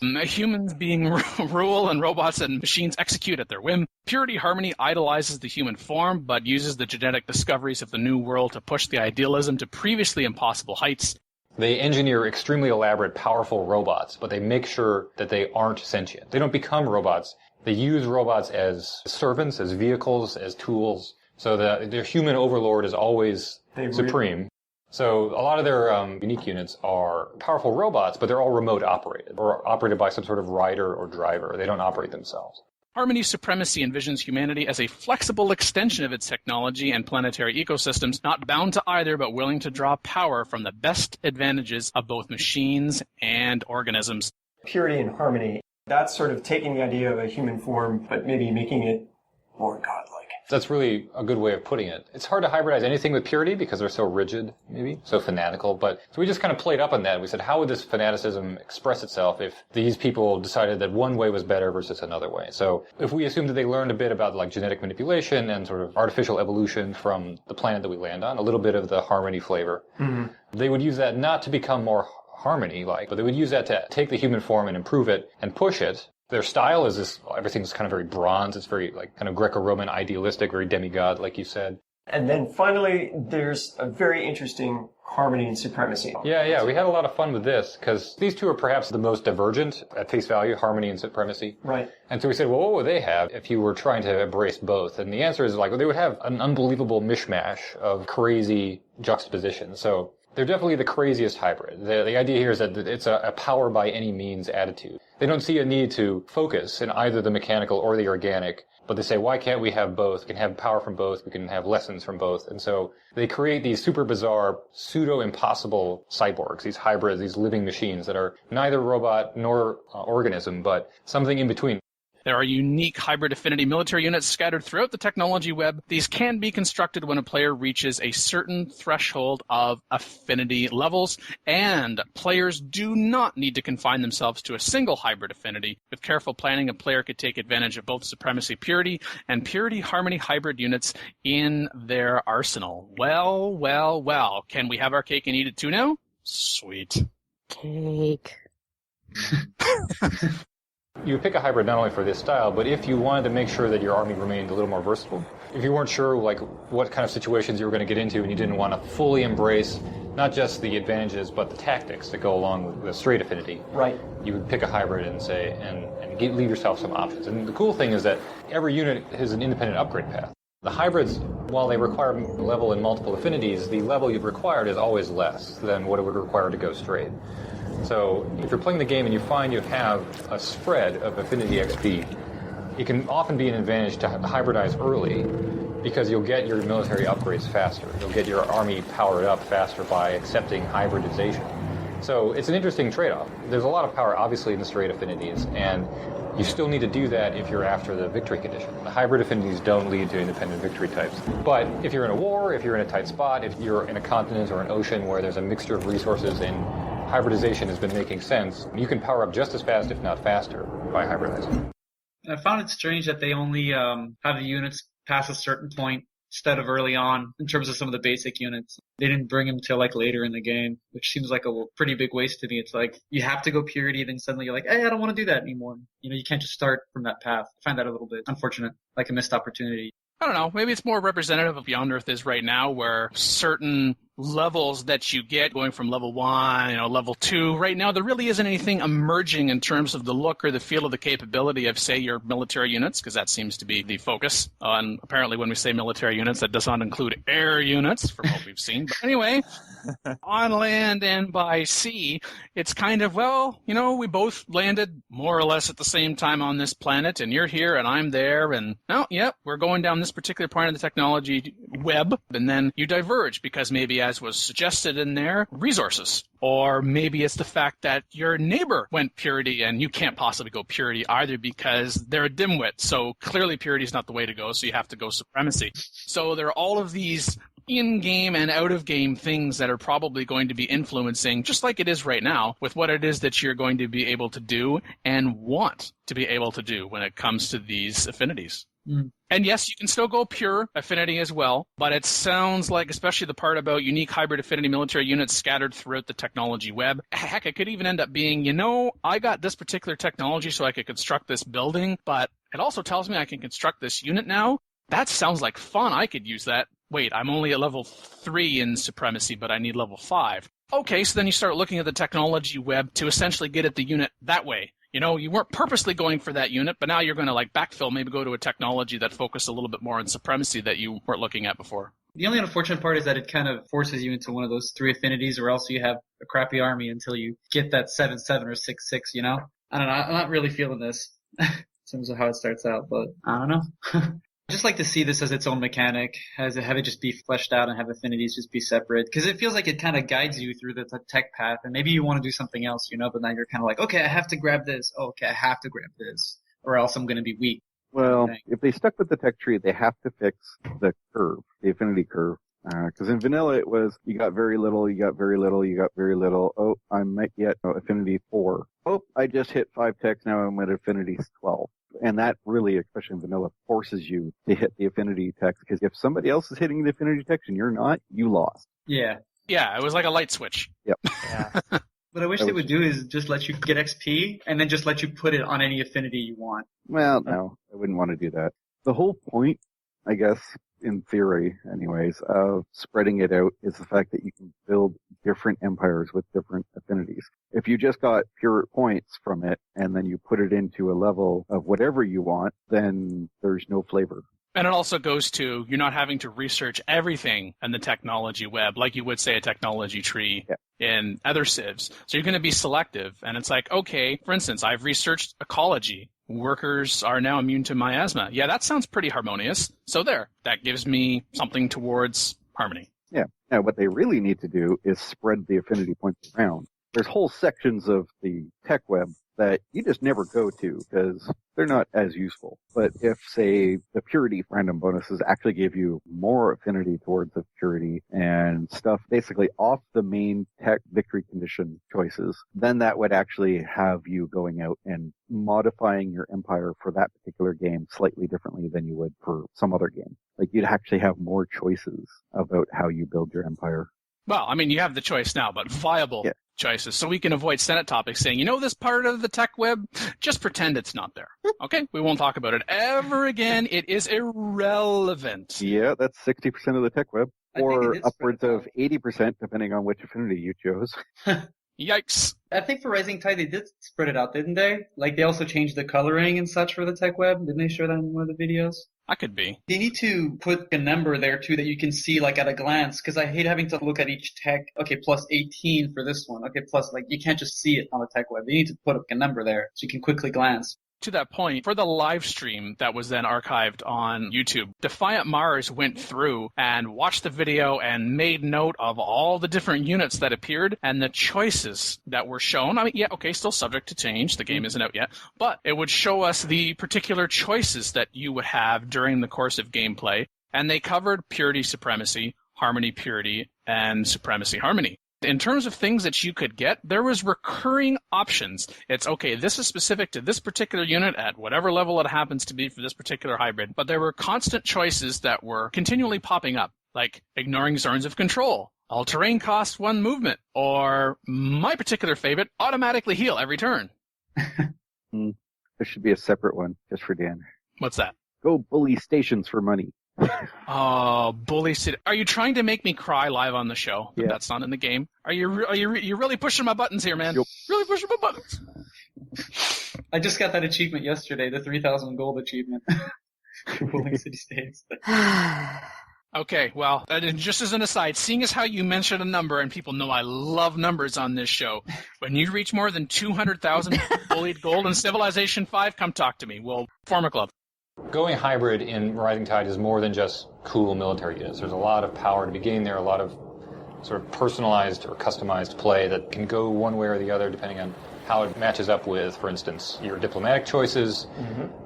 Humans being rule and robots and machines execute at their whim. Purity Harmony idolizes the human form, but uses the genetic discoveries of the New World to push the idealism to previously impossible heights. They engineer extremely elaborate, powerful robots, but they make sure that they aren't sentient. They don't become robots. They use robots as servants, as vehicles, as tools, so that their human overlord is always supreme. So a lot of their unique units are powerful robots, but they're all remote operated or operated by some sort of rider or driver. They don't operate themselves. Harmony Supremacy envisions humanity as a flexible extension of its technology and planetary ecosystems, not bound to either, but willing to draw power from the best advantages of both machines and organisms. Purity and harmony, that's sort of taking the idea of a human form, but maybe making it more godlike. That's really a good way of putting it. It's hard to hybridize anything with purity because they're so rigid, maybe, so fanatical. But so we just kind of played up on that. We said, how would this fanaticism express itself if these people decided that one way was better versus another way? So if we assume that they learned a bit about like genetic manipulation and sort of artificial evolution from the planet that we land on, a little bit of the harmony flavor, they would use that not to become more harmony-like, but they would use that to take the human form and improve it and push it. Their style is this, everything's kind of very bronze. It's very like kind of Greco-Roman idealistic, very demigod, like you said. And then finally, there's a very interesting harmony and supremacy. Yeah, we had a lot of fun with this because these two are perhaps the most divergent at face value, harmony and supremacy. Right. And so we said, well, what would they have if you were trying to embrace both? And the answer is like, well, they would have an unbelievable mishmash of crazy juxtaposition. So they're definitely the craziest hybrid. The idea here is that it's a power by any means attitude. They don't see a need to focus in either the mechanical or the organic, but they say, why can't we have both? We can have power from both. We can have lessons from both. And so they create these super bizarre, pseudo-impossible cyborgs, these hybrids, these living machines that are neither robot nor organism, but something in between. There are unique hybrid affinity military units scattered throughout the technology web. These can be constructed when a player reaches a certain threshold of affinity levels, and players do not need to confine themselves to a single hybrid affinity. With careful planning, a player could take advantage of both Supremacy Purity and Purity Harmony hybrid units in their arsenal. Well. Can we have our cake and eat it too now? Sweet. Cake. You would pick a hybrid not only for this style, but if you wanted to make sure that your army remained a little more versatile. If you weren't sure like what kind of situations you were going to get into and you didn't want to fully embrace not just the advantages but the tactics that go along with the straight affinity. Right. You would pick a hybrid and say leave yourself some options. And the cool thing is that every unit has an independent upgrade path. The hybrids, while they require level and multiple affinities, the level you've required is always less than what it would require to go straight. So if you're playing the game and you find you have a spread of affinity XP, it can often be an advantage to hybridize early because you'll get your military upgrades faster. You'll get your army powered up faster by accepting hybridization. So it's an interesting trade-off. There's a lot of power, obviously, in the straight affinities, and you still need to do that if you're after the victory condition. The hybrid affinities don't lead to independent victory types. But if you're in a war, if you're in a tight spot, if you're in a continent or an ocean where there's a mixture of resources and hybridization has been making sense, you can power up just as fast, if not faster, by hybridizing. I found it strange that they only have the units past a certain point instead of early on in terms of some of the basic units. They didn't bring them till like later in the game, which seems like a pretty big waste to me. It's like you have to go purity, then suddenly you're like, hey, I don't want to do that anymore. You know, you can't just start from that path. I find that a little bit unfortunate, like a missed opportunity. I don't know. Maybe it's more representative of Beyond Earth is right now, where certain levels that you get going from level 1, level 2, right now there really isn't anything emerging in terms of the look or the feel of the capability of, say, your military units, because that seems to be the focus. And apparently when we say military units, that does not include air units, from what we've seen. But anyway, on land and by sea, it's kind of, we both landed more or less at the same time on this planet, and you're here and I'm there, and we're going down this particular part of the technology web, and then you diverge because maybe, as was suggested in there, resources. Or maybe it's the fact that your neighbor went purity and you can't possibly go purity either because they're a dimwit. So clearly purity is not the way to go, so you have to go supremacy. So there are all of these in-game and out-of-game things that are probably going to be influencing, just like it is right now, with what it is that you're going to be able to do and want to be able to do when it comes to these affinities. Mm. And yes, you can still go pure affinity as well, but it sounds like, especially the part about unique hybrid affinity military units scattered throughout the technology web, heck, it could even end up being, I got this particular technology so I could construct this building, but it also tells me I can construct this unit now. That sounds like fun. I could use that. Wait, I'm only at level 3 in supremacy, but I need level 5. Okay, so then you start looking at the technology web to essentially get at the unit that way. You weren't purposely going for that unit, but now you're going to backfill, maybe go to a technology that focused a little bit more on supremacy that you weren't looking at before. The only unfortunate part is that it kind of forces you into one of those 3 affinities, or else you have a crappy army until you get that 7/7 or 6/6, you know? I don't know. I'm not really feeling this in terms of how it starts out, but I don't know. I just like to see this as its own mechanic, have it just be fleshed out and have affinities just be separate, because it feels like it kind of guides you through the tech path, and maybe you want to do something else, you know, but now you're kind of like, okay, I have to grab this. Oh, okay, I have to grab this, or else I'm going to be weak. Well, if they stuck with the tech tree, they have to fix the curve, the affinity curve. Because in vanilla it was, you got very little, you got very little, you got very little. Oh, I might get affinity 4. Oh, I just hit 5 techs, now I'm at affinity 12. And that really, especially in vanilla, forces you to hit the affinity text, because if somebody else is hitting the affinity text and you're not, you lost. Yeah. Yeah, it was like a light switch. Yep. Yeah. What I wish they would do is just let you get XP, and then just let you put it on any affinity you want. Well, no, I wouldn't want to do that. The whole point, I guess, in theory anyways, of spreading it out is the fact that you can build different empires with different affinities. If you just got pure points from it and then you put it into a level of whatever you want, then there's no flavor. And it also goes to you're not having to research everything in the technology web like you would say a technology tree in other civs. So you're going to be selective. And it's like, okay, for instance, I've researched ecology. Workers are now immune to miasma. Yeah, that sounds pretty harmonious. So there, that gives me something towards harmony. Yeah. Now, what they really need to do is spread the affinity points around. There's whole sections of the tech web that you just never go to because they're not as useful. But if, say, the purity random bonuses actually give you more affinity towards the purity and stuff basically off the main tech victory condition choices, then that would actually have you going out and modifying your empire for that particular game slightly differently than you would for some other game. Like, you'd actually have more choices about how you build your empire. Well, I mean, you have the choice now, but viable choices. So we can avoid Senate topics saying, you know, this part of the tech web, just pretend it's not there. Okay? We won't talk about it ever again. It is irrelevant. Yeah, that's 60% of the tech web. Or upwards of 80%, depending on which affinity you chose. Yikes. I think for Rising Tide, they did spread it out, didn't they? Like, they also changed the coloring and such for the tech web. Didn't they show that in one of the videos? I could be. They need to put a number there, too, that you can see, like, at a glance, because I hate having to look at each tech. Okay, plus 18 for this one. Okay, plus, like, you can't just see it on the tech web. They need to put a number there so you can quickly glance. To that point, for the live stream that was then archived on YouTube, Defiant Mars went through and watched the video and made note of all the different units that appeared and the choices that were shown. I mean, yeah, okay, still subject to change. The game isn't out yet. But it would show us the particular choices that you would have during the course of gameplay. And they covered purity, supremacy, harmony, purity, and supremacy, harmony. In terms of things that you could get, there was recurring options. It's, okay, this is specific to this particular unit at whatever level it happens to be for this particular hybrid. But there were constant choices that were continually popping up, like ignoring zones of control, all-terrain costs 1 movement, or my particular favorite, automatically heal every turn. There should be a separate one just for Dan. What's that? Go bully stations for money. Oh, bully city! Are you trying to make me cry live on the show? Yeah. That's not in the game. Are you really pushing my buttons here, man? Yep. Really pushing my buttons. I just got that achievement yesterday, the 3,000 gold achievement. Bullying city states. Okay, well, just as an aside, seeing as how you mentioned a number, and people know I love numbers on this show, when you reach more than 200,000 bullied gold in Civilization 5, come talk to me. We'll form a club. Going hybrid in Rising Tide is more than just cool military units. There's a lot of power to be gained there, a lot of sort of personalized or customized play that can go one way or the other depending on how it matches up with, for instance, your diplomatic choices,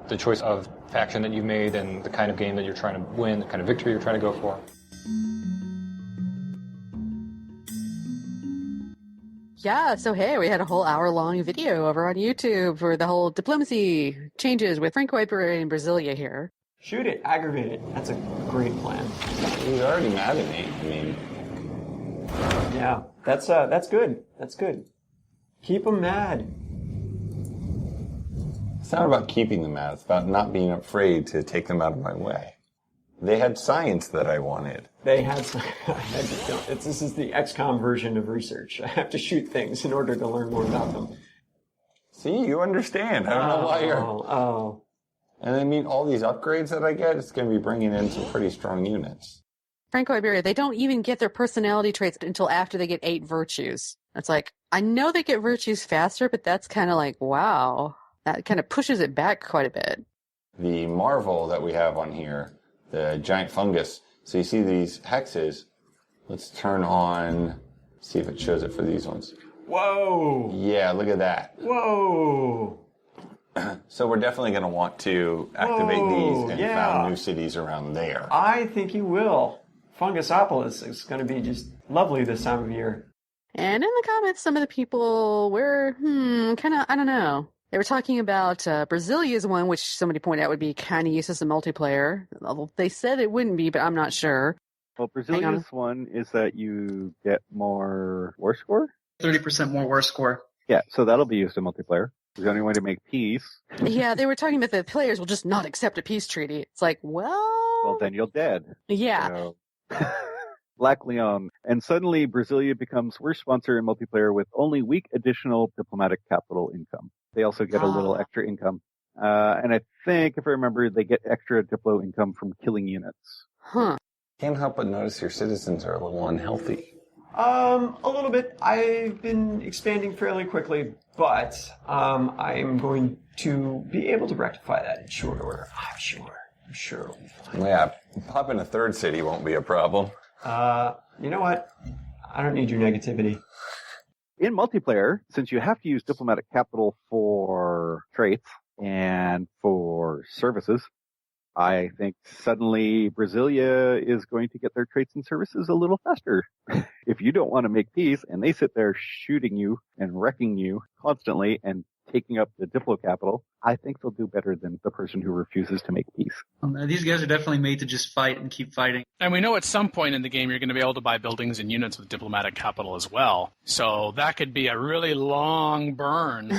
the choice of faction that you've made, and the kind of game that you're trying to win, the kind of victory you're trying to go for. Yeah, so hey, we had a whole hour-long video over on YouTube for the whole diplomacy changes with Frank Wiper and Brasilia here. Shoot it, aggravate it. That's a great plan. He's already mad at me. I mean, yeah, that's good. That's good. Keep them mad. it's not about keeping them mad. It's about not being afraid to take them out of my way. They had science that I wanted. They had this is the XCOM version of research. I have to shoot things in order to learn more about them. See, you understand. I don't know why you're... Oh. And I mean, all these upgrades that I get, it's going to be bringing in some pretty strong units. Franco Iberia, they don't even get their personality traits until after they get 8 virtues. It's like, I know they get virtues faster, but that's kind of like, wow. That kind of pushes it back quite a bit. The marvel that we have on here, the giant fungus. So you see these hexes. Let's turn on, see if it shows it for these ones. Whoa! Yeah, look at that. Whoa! So we're definitely going to want to activate these and found new cities around there. I think you will. Fungusopolis is going to be just lovely this time of year. And in the comments, some of the people were, kind of, I don't know. They were talking about Brazilia's one, which somebody pointed out would be kind of useless in multiplayer. Although they said it wouldn't be, but I'm not sure. Well, Brazilia's one is that you get more war score? 30% more war score. Yeah, so that'll be used in multiplayer. It's the only way to make peace. Yeah, they were talking about the players will just not accept a peace treaty. It's like, well, then you're dead. Yeah. So. Black Leon. And suddenly Brasilia becomes worst sponsor in multiplayer with only weak additional diplomatic capital income. They also get a little extra income. And I think, if I remember, they get extra diplo income from killing units. Huh. Can't help but notice your citizens are a little unhealthy. A little bit. I've been expanding fairly quickly, but I'm going to be able to rectify that in short order. I'm sure it'll be fine. Yeah, popping a third city won't be a problem. You know what? I don't need your negativity. In multiplayer, since you have to use diplomatic capital for traits and for services, I think suddenly Brasilia is going to get their traits and services a little faster. If you don't want to make peace and they sit there shooting you and wrecking you constantly and taking up the diplo capital, I think they'll do better than the person who refuses to make peace. These guys are definitely made to just fight and keep fighting. And we know at some point in the game you're going to be able to buy buildings and units with diplomatic capital as well. So that could be a really long burn.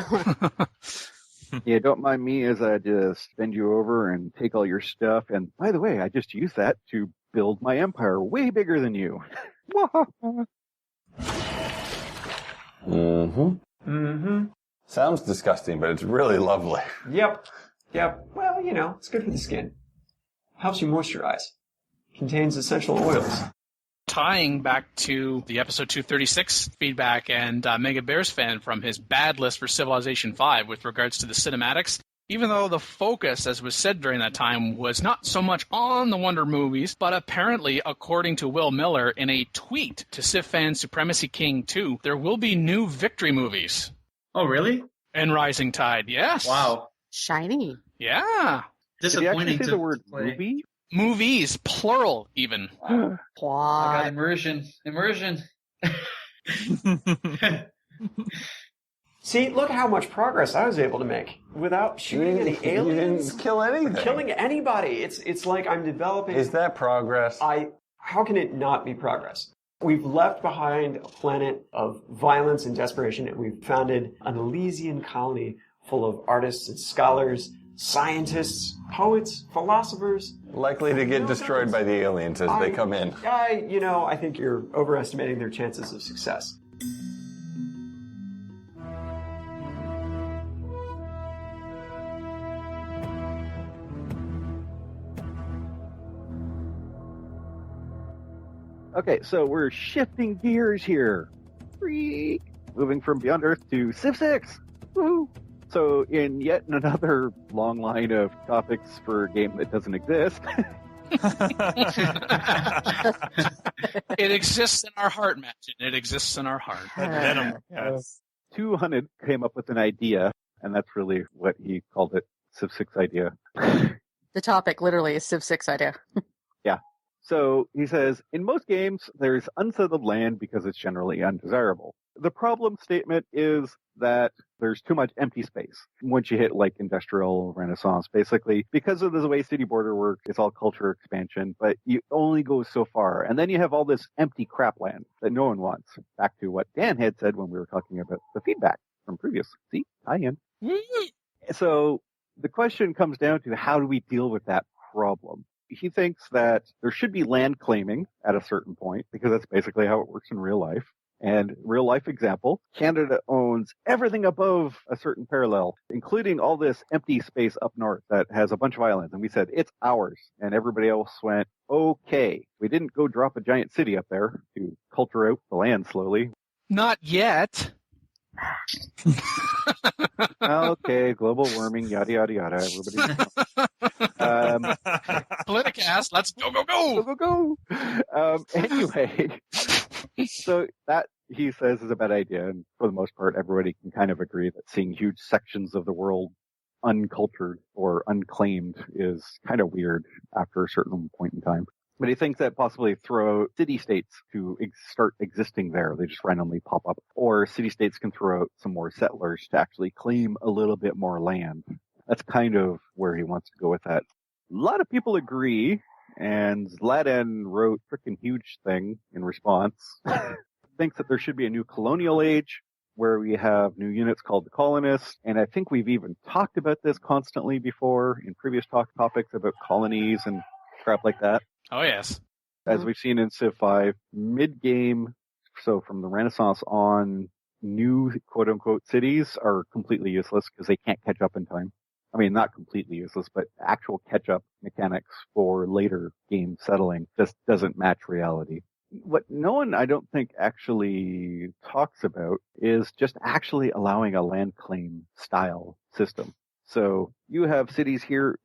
Yeah, don't mind me as I just bend you over and take all your stuff. And by the way, I just used that to build my empire way bigger than you. Sounds disgusting, but it's really lovely. Yep. Well, it's good for the skin. Helps you moisturize. Contains essential oils. Tying back to the episode 236 feedback and Mega Bears fan from his bad list for Civilization 5 with regards to the cinematics, even though the focus, as was said during that time, was not so much on the Wonder movies, but apparently, according to Will Miller, in a tweet to Civ fan Supremacy King 2, there will be new Victory movies. Oh, really? And Rising Tide, yes. Wow. Shiny. Yeah. Did Disappointing you actually say to the word play. movie? Movies, plural, even. I got Plot. immersion. See, look how much progress I was able to make without shooting any aliens. You didn't kill anything. Killing anybody. It's like I'm developing. Is that progress? How can it not be progress? We've left behind a planet of violence and desperation, and we've founded an Elysian colony full of artists and scholars, scientists, poets, philosophers. Likely to get destroyed by the aliens as they come in. I think you're overestimating their chances of success. Okay, so we're shifting gears here. Freak. Moving from Beyond Earth to Civ 6. Woohoo! So in yet another long line of topics for a game that doesn't exist. It exists in our heart, Matt. It exists in our heart. Venom, yes. 200 came up with an idea, and that's really what he called it, Civ 6 idea. The topic literally is Civ 6 idea. Yeah. So he says, in most games, there's unsettled land because it's generally undesirable. The problem statement is that there's too much empty space once you hit like industrial renaissance. Basically, because of the way city border works, it's all culture expansion, but you only go so far. And then you have all this empty crap land that no one wants. Back to what Dan had said when we were talking about the feedback from previous. See, tie-in. So the question comes down to how do we deal with that problem? He thinks that there should be land claiming at a certain point, because that's basically how it works in real life. And real life example, Canada owns everything above a certain parallel, including all this empty space up north that has a bunch of islands. And we said, it's ours. And everybody else went, okay. We didn't go drop a giant city up there to culture out the land slowly. Not yet. Okay, global warming, yada, yada, yada. Everybody. PolyCast, let's go. Go. Anyway, so that, he says, is a bad idea. And for the most part, everybody can kind of agree that seeing huge sections of the world uncultured or unclaimed is kind of weird after a certain point in time. But he thinks that possibly throw city-states to start existing there. They just randomly pop up. Or city-states can throw out some more settlers to actually claim a little bit more land. That's kind of where he wants to go with that. A lot of people agree, and Zlatan wrote a freaking huge thing in response. Thinks that there should be a new colonial age where we have new units called the colonists. And I think we've even talked about this constantly before in previous topics about colonies and crap like that. Oh, yes. As we've seen in Civ 5, mid-game, so from the Renaissance on, new quote-unquote cities are completely useless because they can't catch up in time. I mean, not completely useless, but actual catch-up mechanics for later game settling just doesn't match reality. What no one, I don't think, actually talks about is just actually allowing a land claim style system. So you have cities here,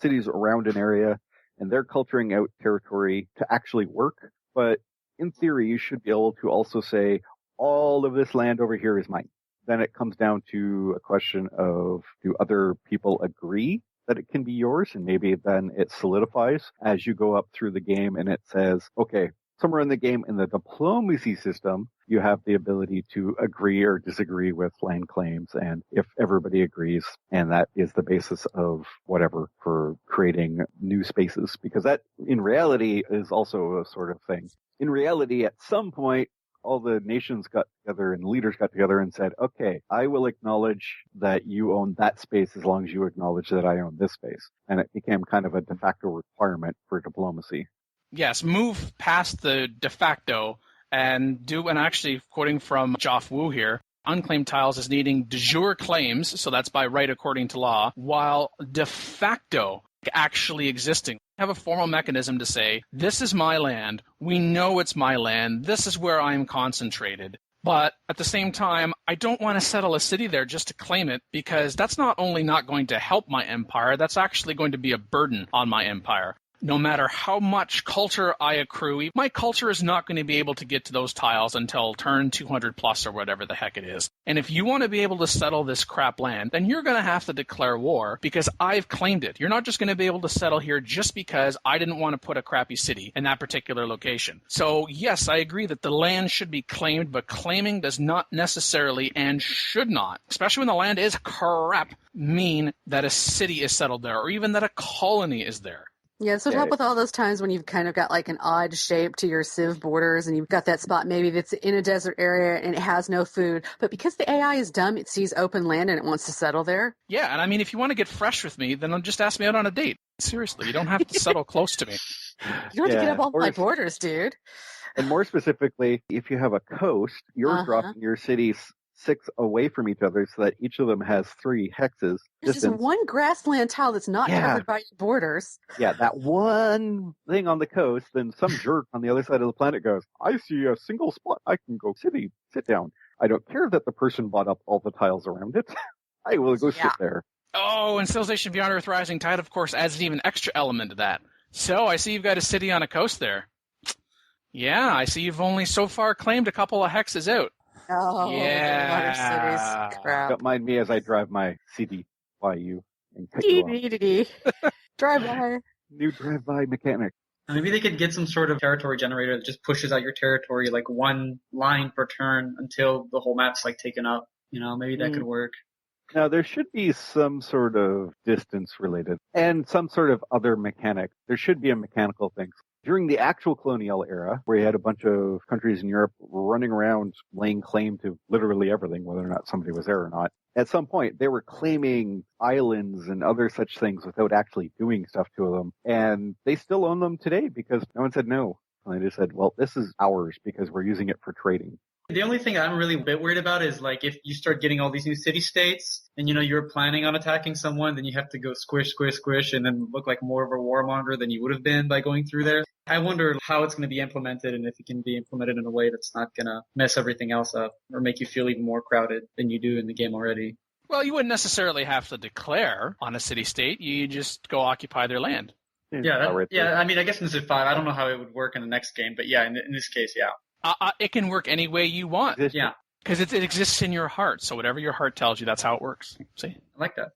cities around an area, and they're culturing out territory to actually work. But in theory, you should be able to also say, all of this land over here is mine. Then it comes down to a question of, do other people agree that it can be yours? And maybe then it solidifies as you go up through the game and it says, okay, somewhere in the game in the diplomacy system, you have the ability to agree or disagree with land claims. And if everybody agrees, and that is the basis of whatever for creating new spaces, because that in reality is also a sort of thing. In reality, at some point, all the nations got together and leaders got together and said, okay, I will acknowledge that you own that space as long as you acknowledge that I own this space. And it became kind of a de facto requirement for diplomacy. Yes, move past the de facto and actually quoting from Joff Wu here, unclaimed tiles is needing de jure claims, so that's by right according to law, while de facto actually existing. Have a formal mechanism to say, this is my land, we know it's my land, this is where I'm concentrated. But at the same time, I don't want to settle a city there just to claim it, because that's not only not going to help my empire, that's actually going to be a burden on my empire. No matter how much culture I accrue, my culture is not going to be able to get to those tiles until turn 200 plus or whatever the heck it is. And if you want to be able to settle this crap land, then you're going to have to declare war because I've claimed it. You're not just going to be able to settle here just because I didn't want to put a crappy city in that particular location. So yes, I agree that the land should be claimed, but claiming does not necessarily and should not, especially when the land is crap, mean that a city is settled there or even that a colony is there. Yeah, so what's up with all those times when you've kind of got like an odd shape to your Civ borders and you've got that spot maybe that's in a desert area and it has no food, but because the AI is dumb, it sees open land and it wants to settle there? Yeah, and I mean, if you want to get fresh with me, then just ask me out on a date. Seriously, you don't have to settle close to me. You don't have to get up all my borders, dude. And more specifically, if you have a coast, you're dropping your cities 6 away from each other so that each of them has 3 hexes. There's just one grassland tile that's not covered by your borders. Yeah, that one thing on the coast, then some jerk on the other side of the planet goes, I see a single spot. I can go sit down. I don't care that the person bought up all the tiles around it. I will go sit there. Oh, and Civilization Beyond Earth Rising Tide, of course, adds an even extra element to that. So, I see you've got a city on a coast there. Yeah, I see you've only so far claimed a couple of hexes out. Oh, yeah. Cities. Crap. Don't mind me as I drive my CD by you and cut you off. Drive-by. New drive-by mechanic. Maybe they could get some sort of territory generator that just pushes out your territory like one line per turn until the whole map's like taken up. Maybe that could work. Now, there should be some sort of distance related and some sort of other mechanic. There should be a mechanical thing. During the actual colonial era, where you had a bunch of countries in Europe running around laying claim to literally everything, whether or not somebody was there or not, at some point they were claiming islands and other such things without actually doing stuff to them. And they still own them today because no one said no. And they just said, well, this is ours because we're using it for trading. The only thing I'm really a bit worried about is like if you start getting all these new city-states and you're planning on attacking someone, then you have to go squish, squish, squish and then look like more of a warmonger than you would have been by going through there. I wonder how it's going to be implemented and if it can be implemented in a way that's not going to mess everything else up or make you feel even more crowded than you do in the game already. Well, you wouldn't necessarily have to declare on a city-state. You just go occupy their land. Yeah. I mean, I guess in Civ 5, I don't know how it would work in the next game, but yeah, in this case, yeah. It can work any way you want. Yeah. Because it exists in your heart. So whatever your heart tells you, that's how it works. See? I like that.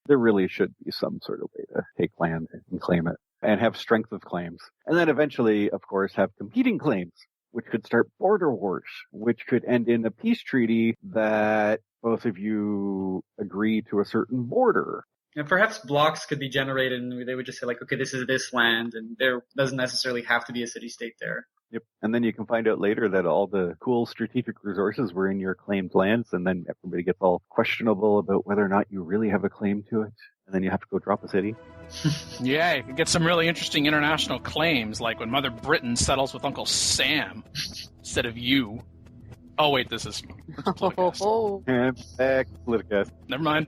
There really should be some sort of way to take land and claim it and have strength of claims. And then eventually, of course, have competing claims, which could start border wars, which could end in a peace treaty that both of you agree to a certain border. And perhaps blocks could be generated and they would just say like, okay, this is this land and there doesn't necessarily have to be a city-state there. Yep. And then you can find out later that all the cool strategic resources were in your claimed lands, and then everybody gets all questionable about whether or not you really have a claim to it. And then you have to go drop a city. Yeah, you can get some really interesting international claims, like when Mother Britain settles with Uncle Sam instead of you. Oh, wait, this is PolyCast. And back PolyCast. Never mind.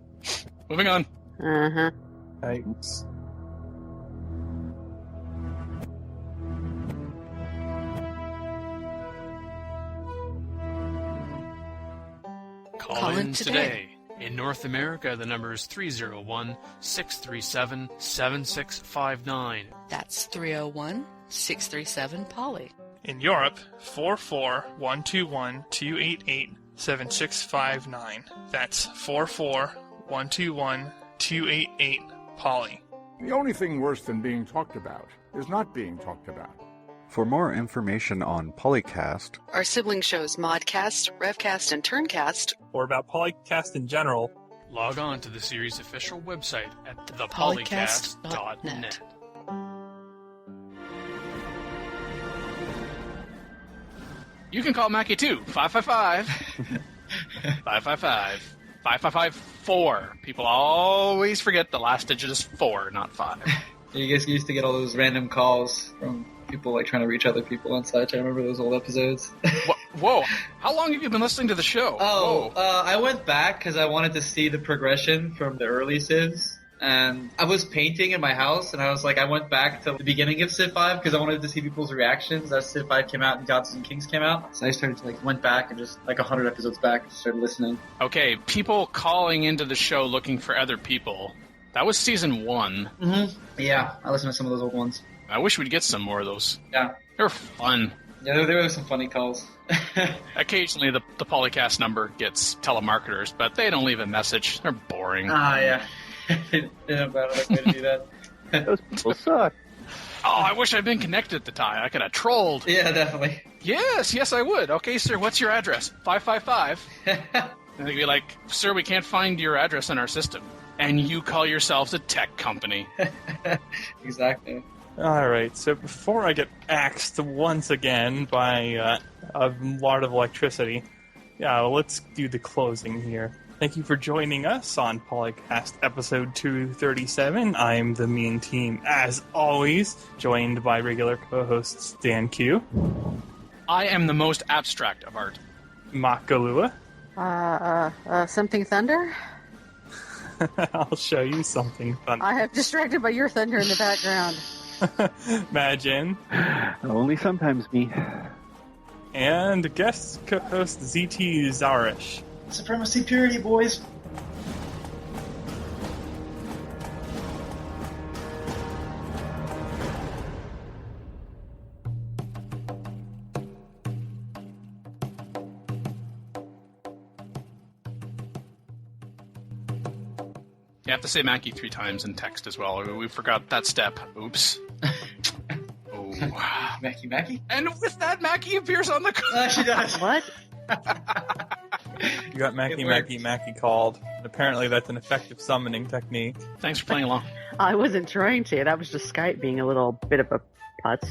Moving on. Uh-huh. Thanks. Call in today. In North America, the number is 301-637-7659. That's 301-637-POLY. In Europe, 44121-288-7659. That's 44121-288-POLY. The only thing worse than being talked about is not being talked about. For more information on PolyCast, our sibling shows Modcast, Revcast, and Turncast, or about PolyCast in general, log on to the series' official website at thepolycast.net. You can call Mackie too. 555. 555. 555-4. People always forget the last digit is 4, not 5. You guys used to get all those random calls from people like trying to reach other people and such. I remember those old episodes. Whoa. How long have you been listening to the show? I went back because I wanted to see the progression from the early Civs. And I was painting in my house, and I was like, I went back to the beginning of Civ 5 because I wanted to see people's reactions as Civ 5 came out and Gods and Kings came out. So I started to went back and just 100 episodes back and started listening. Okay, people calling into the show looking for other people. That was season 1. Mm-hmm. Yeah, I listened to some of those old ones. I wish we'd get some more of those. Yeah. They were fun. Yeah, there were some funny calls. Occasionally the PolyCast number gets telemarketers, but they don't leave a message. They're boring. Yeah. Didn't have a way to do that. Those people suck. Oh, I wish I'd been connected at the time. I could have trolled. Yeah, definitely. Yes, I would. Okay, sir, what's your address? 555. And they'd be like, sir, we can't find your address in our system. And you call yourselves a tech company. Exactly. All right, so before I get axed once again by a lot of electricity, let's do the closing here. Thank you for joining us on PolyCast episode 237. I'm the Mean Team, as always, joined by regular co-hosts Dan Q. I am the most abstract of art. Makalua. Something thunder? I'll show you something thunder. I am distracted by your thunder in the background. Imagine. Only sometimes me. And guest co-host ZT Zarish. Supremacy purity, boys. You have to say Mackie 3 times in text as well. We forgot that step. Oops. Oh. Mackie? And with that, Mackie appears on the card. She does. What? You got Mackie called. And apparently that's an effective summoning technique. Thanks for playing along. I wasn't trying to. That was just Skype being a little bit of a putz.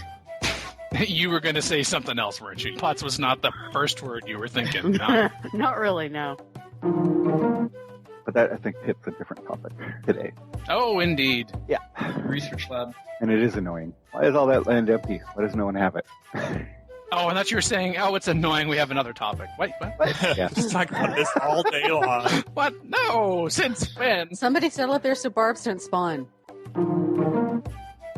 You were going to say something else, weren't you? Putz was not the first word you were thinking. No. Not really, no. But that, I think, hits a different topic today. Oh, indeed. Yeah. Research lab. And it is annoying. Why is all that land empty? Why does no one have it? Oh, and that you were saying, oh, it's annoying. We have another topic. Wait, what? Yeah. Just talk about this all day long. What? No, since when? Somebody settle up there so barbs don't spawn.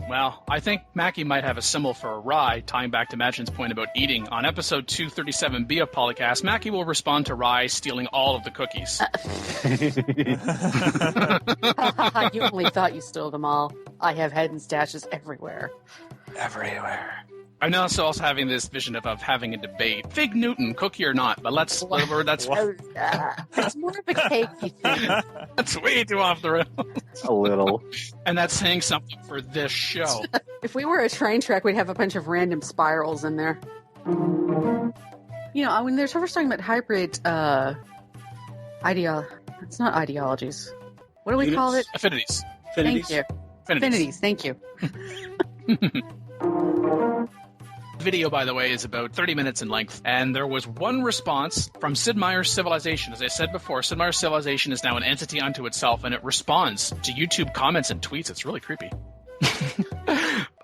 Well, I think Mackie might have a symbol for a Rye, tying back to Madgen's point about eating. On episode 237B of PolyCast, Mackie will respond to Rye stealing all of the cookies. You only thought you stole them all. I have hidden stashes everywhere. Everywhere. I'm also having this vision of having a debate. Fig Newton, cookie or not, but that's it's more of a cakey thing. That's way too off the rails. A little. And that's saying something for this show. If we were a train track, we'd have a bunch of random spirals in there. You know, when they're first talking about hybrid it's not ideologies. What do we call it? Affinities. Thank you. Affinities. Thank you. Video, by the way, is about 30 minutes in length, and there was one response from Sid Meier's Civilization. As I said before, Sid Meier's Civilization is now an entity unto itself, and it responds to YouTube comments and tweets. It's really creepy.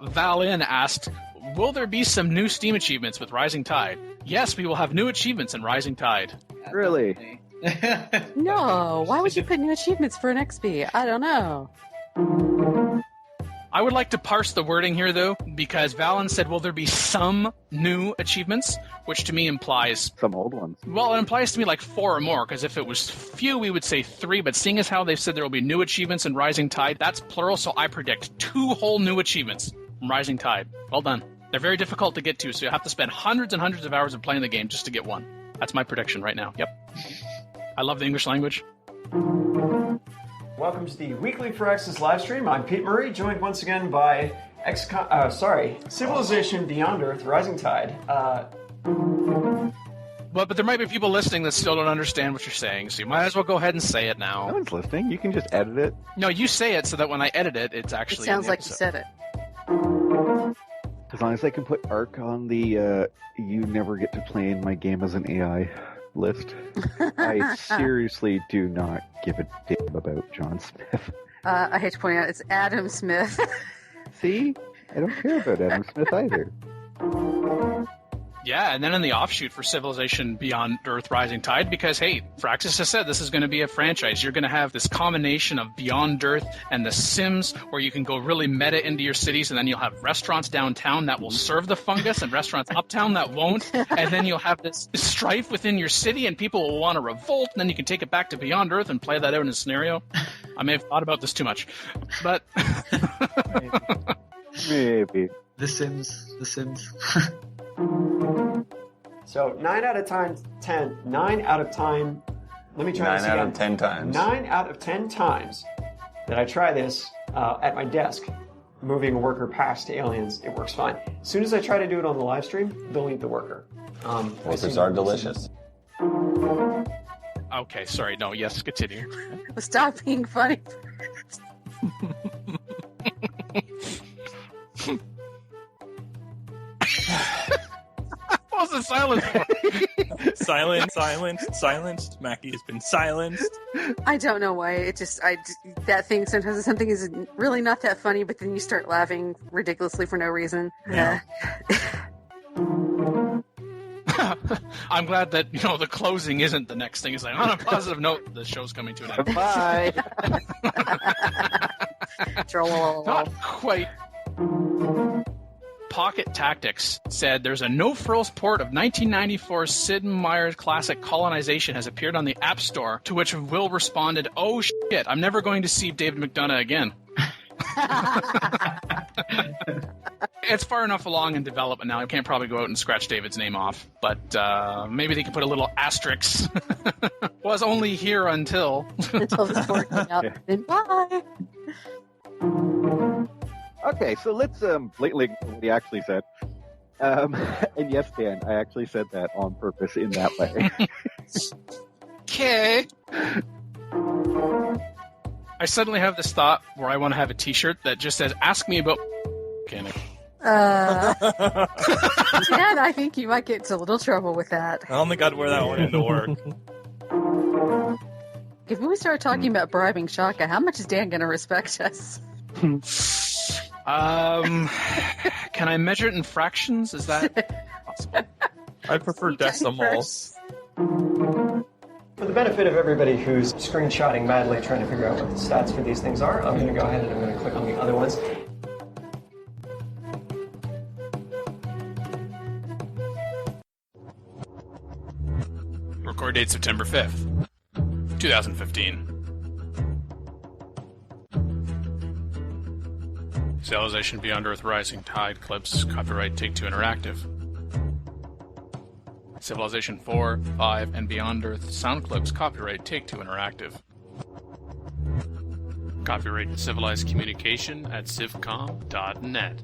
Valin asked, will there be some new Steam achievements with Rising Tide? Yes, we will have new achievements in Rising Tide. Really? No, why would you put new achievements for an XP? I don't know. I would like to parse the wording here, though, because Valen said, will there be some new achievements? Which to me implies... some old ones. Well, it implies to me like 4 or more, because if it was few, we would say 3, but seeing as how they've said there will be new achievements in Rising Tide, that's plural, so I predict 2 whole new achievements from Rising Tide. Well done. They're very difficult to get to, so you have to spend hundreds and hundreds of hours of playing the game just to get one. That's my prediction right now. Yep. I love the English language. Welcome to the Weekly for X's live stream. I'm Pete Murray, joined once again by Civilization Beyond Earth, Rising Tide. But there might be people listening that still don't understand what you're saying, so you might as well go ahead and say it now. No one's listening. You can just edit it. No, you say it so that when I edit it, it's actually. It sounds like you said it. As long as I can put ARC on the you never get to play in my game as an AI list. I seriously do not give a damn about John Smith. I hate to point out, it's Adam Smith. See? I don't care about Adam Smith either. Yeah, and then in the offshoot for Civilization Beyond Earth Rising Tide, because, hey, Fraxis has said this is going to be a franchise. You're going to have this combination of Beyond Earth and The Sims, where you can go really meta into your cities, and then you'll have restaurants downtown that will serve the fungus and restaurants uptown that won't, and then you'll have this strife within your city, and people will want to revolt, and then you can take it back to Beyond Earth and play that out in a scenario. I may have thought about this too much, but... Maybe. The Sims. So 9 out of 10. 9 out of time. Let me try this again. 9 out of 10 times. 9 out of 10 times that I try this at my desk, moving a worker past aliens, it works fine. As soon as I try to do it on the live stream, delete the worker. Workers are delicious. Okay, sorry. No, yes, continue. Stop being funny. What was the silence for? Silenced. Mackie has been silenced. I don't know why. That thing sometimes something is really not that funny, but then you start laughing ridiculously for no reason. Yeah. I'm glad that, the closing isn't the next thing. It's like, on a positive note, the show's coming to an end. Bye. Not quite. Pocket Tactics said there's a no-frills port of 1994's Sid Meier's classic Colonization has appeared on the App Store, to which Will responded, oh shit, I'm never going to see David McDonough again. It's far enough along in development now. I can't probably go out and scratch David's name off, but maybe they can put a little asterisk. Was only here until the port came out. Then bye. Okay, so let's lately what he actually said. And yes, Dan, I actually said that on purpose in that way. Okay. I suddenly have this thought where I want to have a T-shirt that just says, ask me about mechanic. Dan, I think you might get into a little trouble with that. I don't think I'd wear that one into work. If we start talking about bribing Shaka, how much is Dan going to respect us? Can I measure it in fractions? Is that possible? I prefer decimals. For the benefit of everybody who's screenshotting madly trying to figure out what the stats for these things are, I'm going to go ahead and I'm going to click on the other ones. Record date September 5th, 2015. Civilization Beyond Earth Rising Tide Clips, copyright Take-Two Interactive. Civilization 4, 5, and Beyond Earth sound clips, copyright Take-Two Interactive. Copyright Civilized Communication at civcom.net.